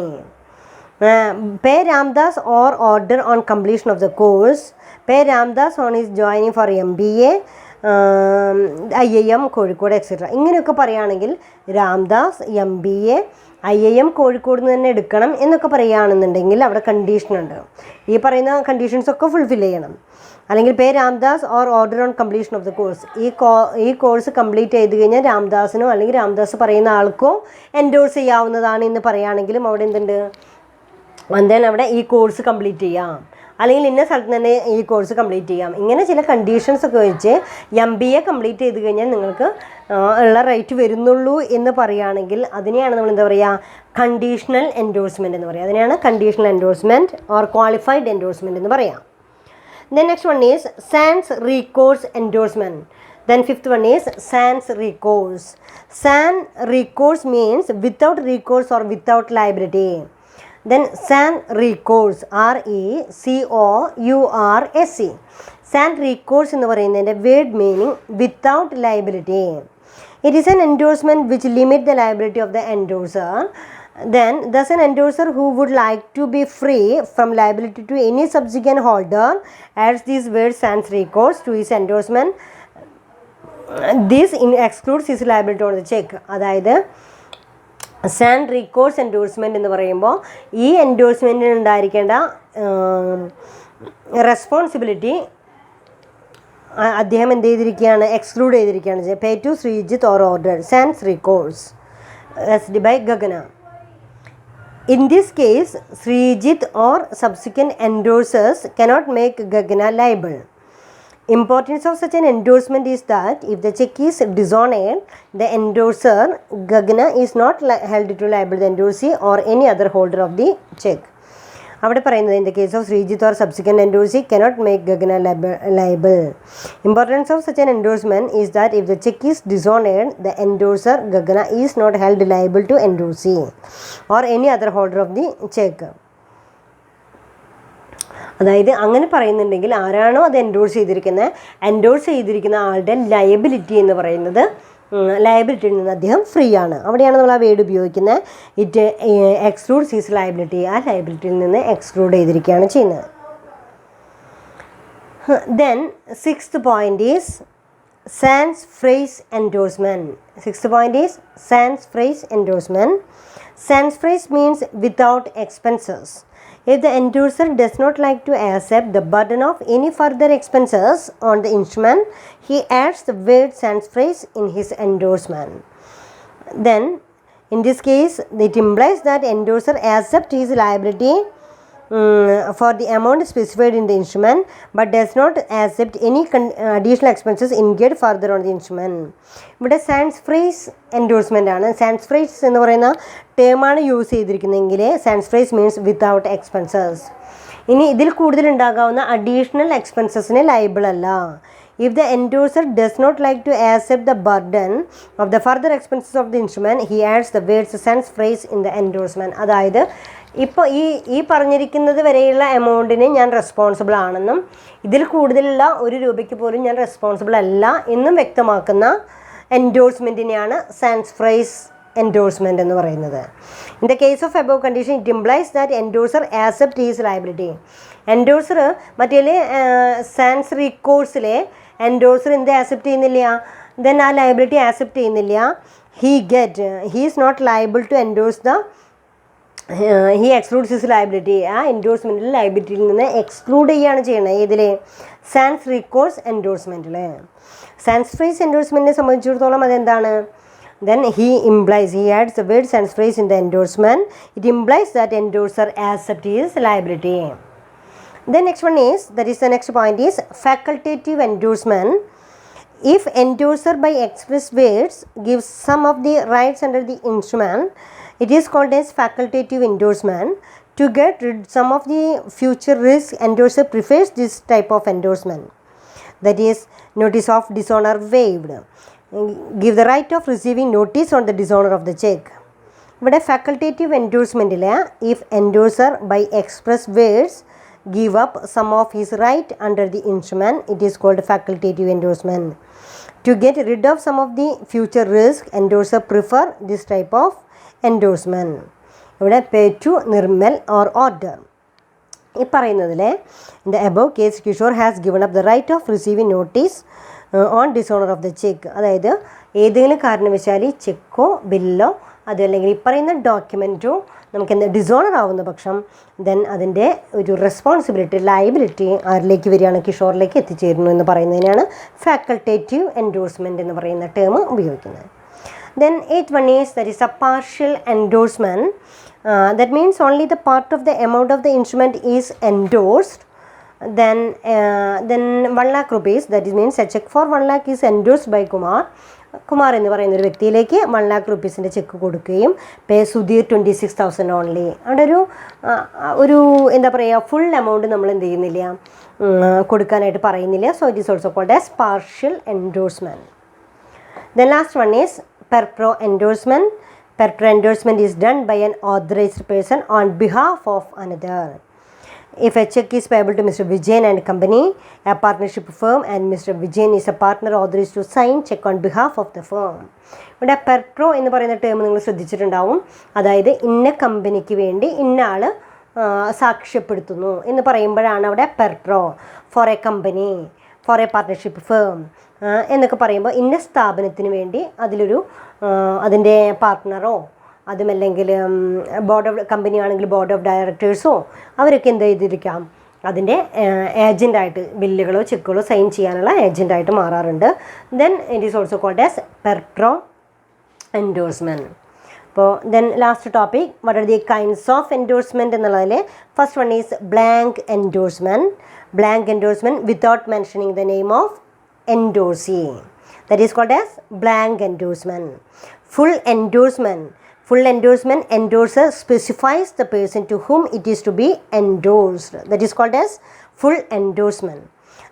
Pay Ramdas or order on completion of the course. Pay Ramdas on is joining for MBA, IIM Kozhikode etcetera. ഇങ്ങനെയൊക്കെ പറയുകയാണെങ്കിൽ രാംദാസ് MBA IIM കോഴിക്കോട് നിന്ന് തന്നെ എടുക്കണം എന്നൊക്കെ പറയുകയാണെന്നുണ്ടെങ്കിൽ അവിടെ കണ്ടീഷനുണ്ട്. ഈ പറയുന്ന കണ്ടീഷൻസൊക്കെ ഫുൾഫിൽ ചെയ്യണം. അല്ലെങ്കിൽ pay Ramdas or order on completion of the course. ഈ കോഴ്സ് കംപ്ലീറ്റ് ചെയ്ത് കഴിഞ്ഞാൽ രാംദാസിനോ അല്ലെങ്കിൽ രാംദാസ് പറയുന്ന ആൾക്കോ എൻഡോഴ്സ് ചെയ്യാവുന്നതാണ് എന്ന് പറയുകയാണെങ്കിലും അവിടെ എന്തുണ്ട്, then അവിടെ ഈ കോഴ്സ് കംപ്ലീറ്റ് ചെയ്യാം, അല്ലെങ്കിൽ ഇന്ന സ്ഥലത്ത് തന്നെ ഈ കോഴ്സ് കംപ്ലീറ്റ് ചെയ്യാം. ഇങ്ങനെ ചില കണ്ടീഷൻസ് ഒക്കെ വെച്ച് MBA കംപ്ലീറ്റ് ചെയ്ത് കഴിഞ്ഞാൽ നിങ്ങൾക്ക് ഉള്ള റൈറ്റ് വരുന്നുള്ളൂ എന്ന് പറയുകയാണെങ്കിൽ അതിനെയാണ് നമ്മൾ എന്താ പറയുക, കണ്ടീഷണൽ എൻഡോഴ്സ്മെൻറ്റ് എന്ന് പറയുക. അതിനെയാണ് conditional endorsement or qualified endorsement എന്ന് പറയാം. Then next one is sans recourse endorsement. Then fifth one is sans recourse. Sans recourse means without recourse or without liability. Then sans recourse, RECOURSE. Sans recourse എന്ന് പറയുന്നതിൻ്റെ word meaning without liability. It is an endorsement which limits the liability of the endorser. Then, thus an endorser who would like to be free from liability to any subsequent holder adds these words sans recourse to his endorsement. This excludes his liability on the check. അതായത് San recourse endorsement എന്ന് പറയുമ്പോൾ ഈ എൻഡോഴ്സ്മെൻറ്റിന് ഉണ്ടായിരിക്കേണ്ട responsibility അദ്ദേഹം എന്ത് ചെയ്തിരിക്കുകയാണ്, exclude ചെയ്തിരിക്കുകയാണ്. Pay to Sreejith or order sans recourse എസ്ഡ് by Gagana. In this case, Srijit or subsequent endorsers cannot make Gagana liable. Importance of such an endorsement is that if the check is dishonored, the endorser Gagana is not held to liable the endorsee or any other holder of the check. അവിടെ പറയുന്നത് in the case of Srijit or subsequent endorsee cannot make Gagana liable. Importance of such an endorsement is that if the check is dishonored, the endorser Gagana is not held liable to endorsee or any other holder of the check. അതായത് അങ്ങനെ പറയുന്നുണ്ടെങ്കിൽ ആരാണോ അത് endorse ചെയ്തിരിക്കുന്ന ആളുടെ liability എന്ന് പറയുന്നത് ലയബിലിറ്റിയിൽ നിന്ന് അദ്ദേഹം ഫ്രീ ആണ്. അവിടെയാണ് നമ്മൾ ആ വേർഡ് ഉപയോഗിക്കുന്നത്. It excludes his liability. ആ ലയബിലിറ്റിയിൽ നിന്ന് എക്സ്ക്ലൂഡ് ചെയ്തിരിക്കുകയാണ് ചെയ്യുന്നത്. Then sixth point is sans frais endorsement. Sixth point is sans frais endorsement. Sans frais means without expenses. If the endorser does not like to accept the burden of any further expenses on the instrument, he adds the word sans phrase in his endorsement. Then, in this case, it implies that endorser accepts his liability for the amount specified in the instrument, but does not accept any additional expenses incurred further on the instrument. ഇവിടെ sans frais endorsement ആണ്. Sans frais എന്ന് പറയുന്ന ടേമാണ് use ചെയ്തിരിക്കുന്നതെങ്കിൽ sans frais means without expenses. ഇനി ഇതിൽ കൂടുതൽ ഉണ്ടാകാവുന്ന അഡീഷണൽ എക്സ്പെൻസസിന് ലയബിൾ അല്ല. If the endorser does not like to accept the burden of the further expenses of the instrument, he adds the words sans phrase in the endorsement. അതായത് ഇപ്പോൾ ഈ പറഞ്ഞിരിക്കുന്നത് വരെയുള്ള എമൗണ്ടിന് ഞാൻ റെസ്പോൺസിബിൾ ആണെന്നും ഇതിൽ കൂടുതലുള്ള ₹1 പോലും ഞാൻ റെസ്പോൺസിബിൾ അല്ല എന്നും വ്യക്തമാക്കുന്ന എൻഡോഴ്സ്മെൻറ്റിനെയാണ് സാൻസ് ഫ്രേസ് എൻഡോഴ്സ്മെൻറ്റ് എന്ന് പറയുന്നത്. In the case of above condition it implies that endorser accept his liability. Endorser മറ്റേ സാൻസ് റീകോഴ്സിലെ എൻഡോഴ്സർ എന്ത് ആക്സെപ്റ്റ് ചെയ്യുന്നില്ല, ദെൻ ആ ലയബിലിറ്റി ആക്സെപ്റ്റ് ചെയ്യുന്നില്ല. He is not liable to endorse he excludes his liability. ആ എൻഡോഴ്സ്മെൻറ്റിൽ ലയബിലിറ്റിയിൽ നിന്ന് എക്സ്ക്ലൂഡ് ചെയ്യുകയാണ് ചെയ്യുന്നത്. ഏതിൽ? സാൻസ് റീകോഴ്സ് എൻഡോഴ്സ്മെൻറ്റിൽ. സാൻസ് ഫ്രേസ് എൻഡോഴ്സ്മെൻറ്റിനെ സംബന്ധിച്ചിടത്തോളം അതെന്താണ്? Then he adds the word sans phrase in the endorsement. It implies that endorser accepts his liability. The next one is, the next point is facultative endorsement. If endorser by express words gives some of the rights under the instrument, it is called as facultative endorsement. To get rid some of the future risk, endorser prefers this type of endorsement. That is, notice of dishonor waived. Give the right of receiving notice on the dishonor of the check. ഇവിടെ facultative എൻഡോഴ്സ്മെൻറ്റിൽ if endorser by express words give up some of his right under the instrument, it is called facultative endorsement. To get rid of some of the future risk, endorser prefer this type of endorsement. ഇവിടെ pay to Nirmal or order. ഈ പറയുന്നതിൽ in the above case Kishore has given up the right of receiving notice on dishonor of the check. അതായത് ഏതെങ്കിലും കാരണവശാൽ ചെക്കോ ബില്ലോ അതല്ലെങ്കിൽ ഈ പറയുന്ന ഡോക്യുമെൻറ്റോ നമുക്ക് എന്താ ഡിസോണർ ആവുന്ന പക്ഷം ദെൻ അതിൻ്റെ ഒരു റെസ്പോൺസിബിലിറ്റി ലയബിലിറ്റി ആരിലേക്ക് വരികയാണ്? കിഷോറിലേക്ക് എത്തിച്ചേരുന്നു എന്ന് പറയുന്നതിനാണ് ഫാക്കൾട്ടേറ്റീവ് എൻഡോഴ്സ്മെൻറ്റ് എന്ന് പറയുന്ന ടേം ഉപയോഗിക്കുന്നത്. Then 8th one is that is a partial endorsement. That means only the part of the amount of the instrument is endorsed. Then 1 lakh rupees, that means a check for 1 lakh is endorsed by Kumar എന്ന് പറയുന്ന ഒരു വ്യക്തിയിലേക്ക് 1 lakh rupeesൻ്റെ check കൊടുക്കുകയും പേ Sudheer 26,000 only. അവിടെ ഒരു എന്താ പറയുക full amount നമ്മൾ എന്ത് ചെയ്യുന്നില്ല, കൊടുക്കാനായിട്ട് പറയുന്നില്ല. So it is also called as partial endorsement. Then last one is per pro endorsement. Per pro endorsement is done by an authorized person on behalf of another. If a check is payable to Mr. Vijayan and company, a partnership firm, and Mr. Vijayan is a partner authorized to sign check on behalf of the firm. ഇവിടെ പെർപ്രോ എന്ന് പറയുന്ന term നിങ്ങൾ ശ്രദ്ധിച്ചിട്ടുണ്ടാവും. അതായത് ഇന്ന കമ്പനിക്ക് വേണ്ടി ഇന്ന ആൾ സാക്ഷ്യപ്പെടുത്തുന്നു എന്ന് പറയുമ്പോഴാണ് അവിടെ per pro. For a company, for a partnership firm എന്നൊക്കെ പറയുമ്പോൾ ഇന്ന സ്ഥാപനത്തിന് വേണ്ടി അതിലൊരു അതിൻ്റെ പാർട്ട്ണറോ അതുമല്ലെങ്കിൽ ബോർഡ് ഓഫ് കമ്പനി ആണെങ്കിൽ ബോർഡ് ഓഫ് ഡയറക്ടേഴ്സോ അവരൊക്കെ എന്ത് ചെയ്തിരിക്കാം, അതിൻ്റെ ഏജൻ്റായിട്ട് ബില്ലുകളോ ചെക്കുകളോ സൈൻ ചെയ്യാനുള്ള ഏജൻ്റായിട്ട് മാറാറുണ്ട്. Then it is also called as per pro endorsement. അപ്പോൾ then last topic, what are the kinds of endorsement എന്നുള്ളതിൽ first one is blank endorsement. Blank endorsement without mentioning the name of endorsee, that is called as blank endorsement. Full endorsement, endorser specifies the person to whom it is to be endorsed, that is called as full endorsement.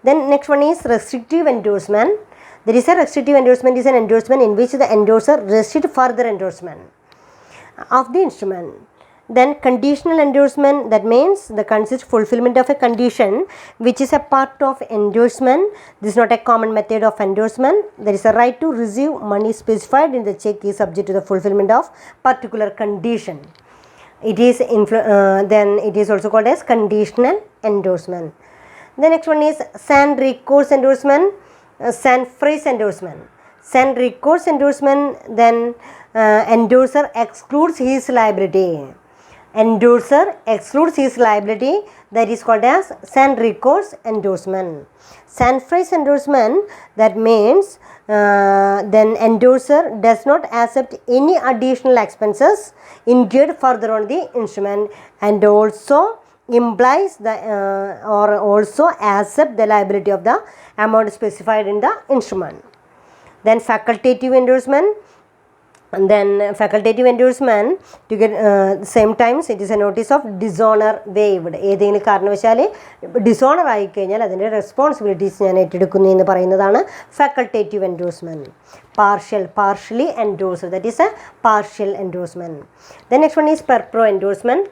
Then next one is restrictive endorsement. There is a restrictive endorsement is an endorsement in which the endorser restricts further endorsement of the instrument. Then conditional endorsement, that means the consist fulfillment of a condition which is a part of endorsement. This is not a common method of endorsement. There is a right to receive money specified in the check is subject to the fulfillment of particular condition. It is then it is also called as conditional endorsement. The next one is sans recourse endorsement, sans phrase endorsement. Sans recourse endorsement, then endorser excludes his liability. Endorser excludes his liability, that is called as sans recourse endorsement. Sans phrase endorsement, that means then endorser does not accept any additional expenses incurred further on the instrument and also implies the or also accept the liability of the amount specified in the instrument. Then facultative endorsement. And then facultative endorsement, to get same times it is a notice of dishonor waived. ഏതെങ്കിലും കാരണവശാൽ dishonour ആയിക്കഴിഞ്ഞാൽ അതിൻ്റെ responsibilities ഞാൻ ഏറ്റെടുക്കുന്നു എന്ന് പറയുന്നതാണ് facultative endorsement. partially endorsed, that is a partial endorsement. The next one is per pro endorsement.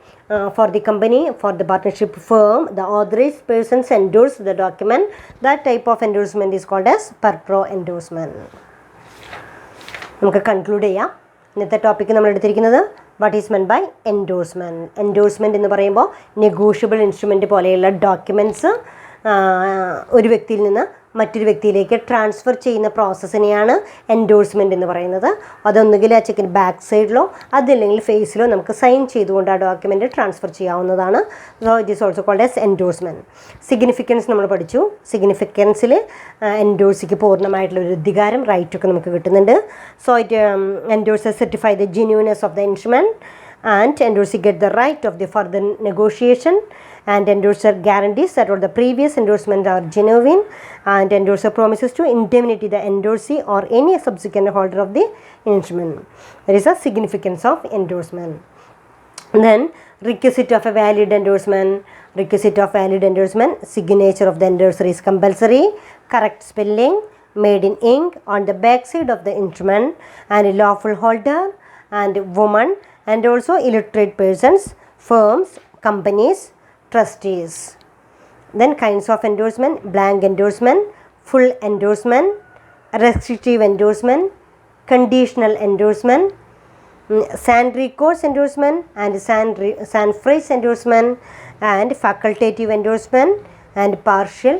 For the company, for the partnership firm, the authorized persons endorse the document. That type of endorsement is called as per pro endorsement. നമുക്ക് conclude ചെയ്യാം. ഇന്നത്തെ topic നമ്മൾ എടുത്തിരിക്കുന്നത് what is meant by endorsement. Endorsement എന്ന് പറയുമ്പോൾ negotiable instrument പോലെയുള്ള documents ഒരു വ്യക്തിയിൽ നിന്ന് മറ്റൊരു വ്യക്തിയിലേക്ക് ട്രാൻസ്ഫർ ചെയ്യുന്ന പ്രോസസ്സിനെയാണ് എൻഡോഴ്സ്മെൻറ്റ് എന്ന് പറയുന്നത്. അതൊന്നുകിൽ ആ ചെക്കിന് ബാക്ക് സൈഡിലോ അതല്ലെങ്കിൽ ഫേസിലോ നമുക്ക് സൈൻ ചെയ്തുകൊണ്ട് ആ ഡോക്യുമെൻറ്റ് ട്രാൻസ്ഫർ ചെയ്യാവുന്നതാണ്. So it is also called as endorsement. Significance നമ്മൾ പഠിച്ചു. സിഗ്നിഫിക്കൻസിൽ എൻഡോഴ്സിക്ക് പൂർണ്ണമായിട്ടുള്ള ഒരു അധികാരം റൈറ്റൊക്കെ നമുക്ക് കിട്ടുന്നുണ്ട്. So it endorses certify the genuineness of the instrument and endorser get the right of the further negotiation, and endorser guarantees that all the previous endorsements are genuine, and endorser promises to indemnity the endorsee or any subsequent holder of the instrument. There is a significance of endorsement. Then requisite of a valid endorsement. Requisite of valid endorsement, signature of the endorser is compulsory, correct spelling, made in ink on the back side of the instrument, and a lawful holder and woman, and also illiterate persons, firms, companies, trustees. Then kinds of endorsement: blank endorsement, full endorsement, restrictive endorsement, conditional endorsement, sans recourse endorsement, and sans phrase endorsement, and facultative endorsement, and partial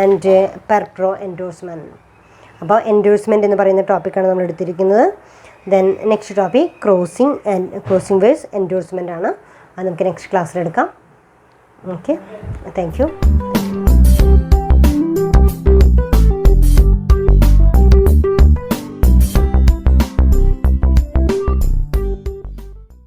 and per pro endorsement. അപ്പോൾ endorsement എന്ന് പറയുന്ന ടോപ്പിക്കാണ് നമ്മൾ എടുത്തിരിക്കുന്നത്. Then next topic crossing versus endorsement ആണ്. അത് നമുക്ക് next ക്ലാസ്സിലെടുക്കാം. Okay, thank U.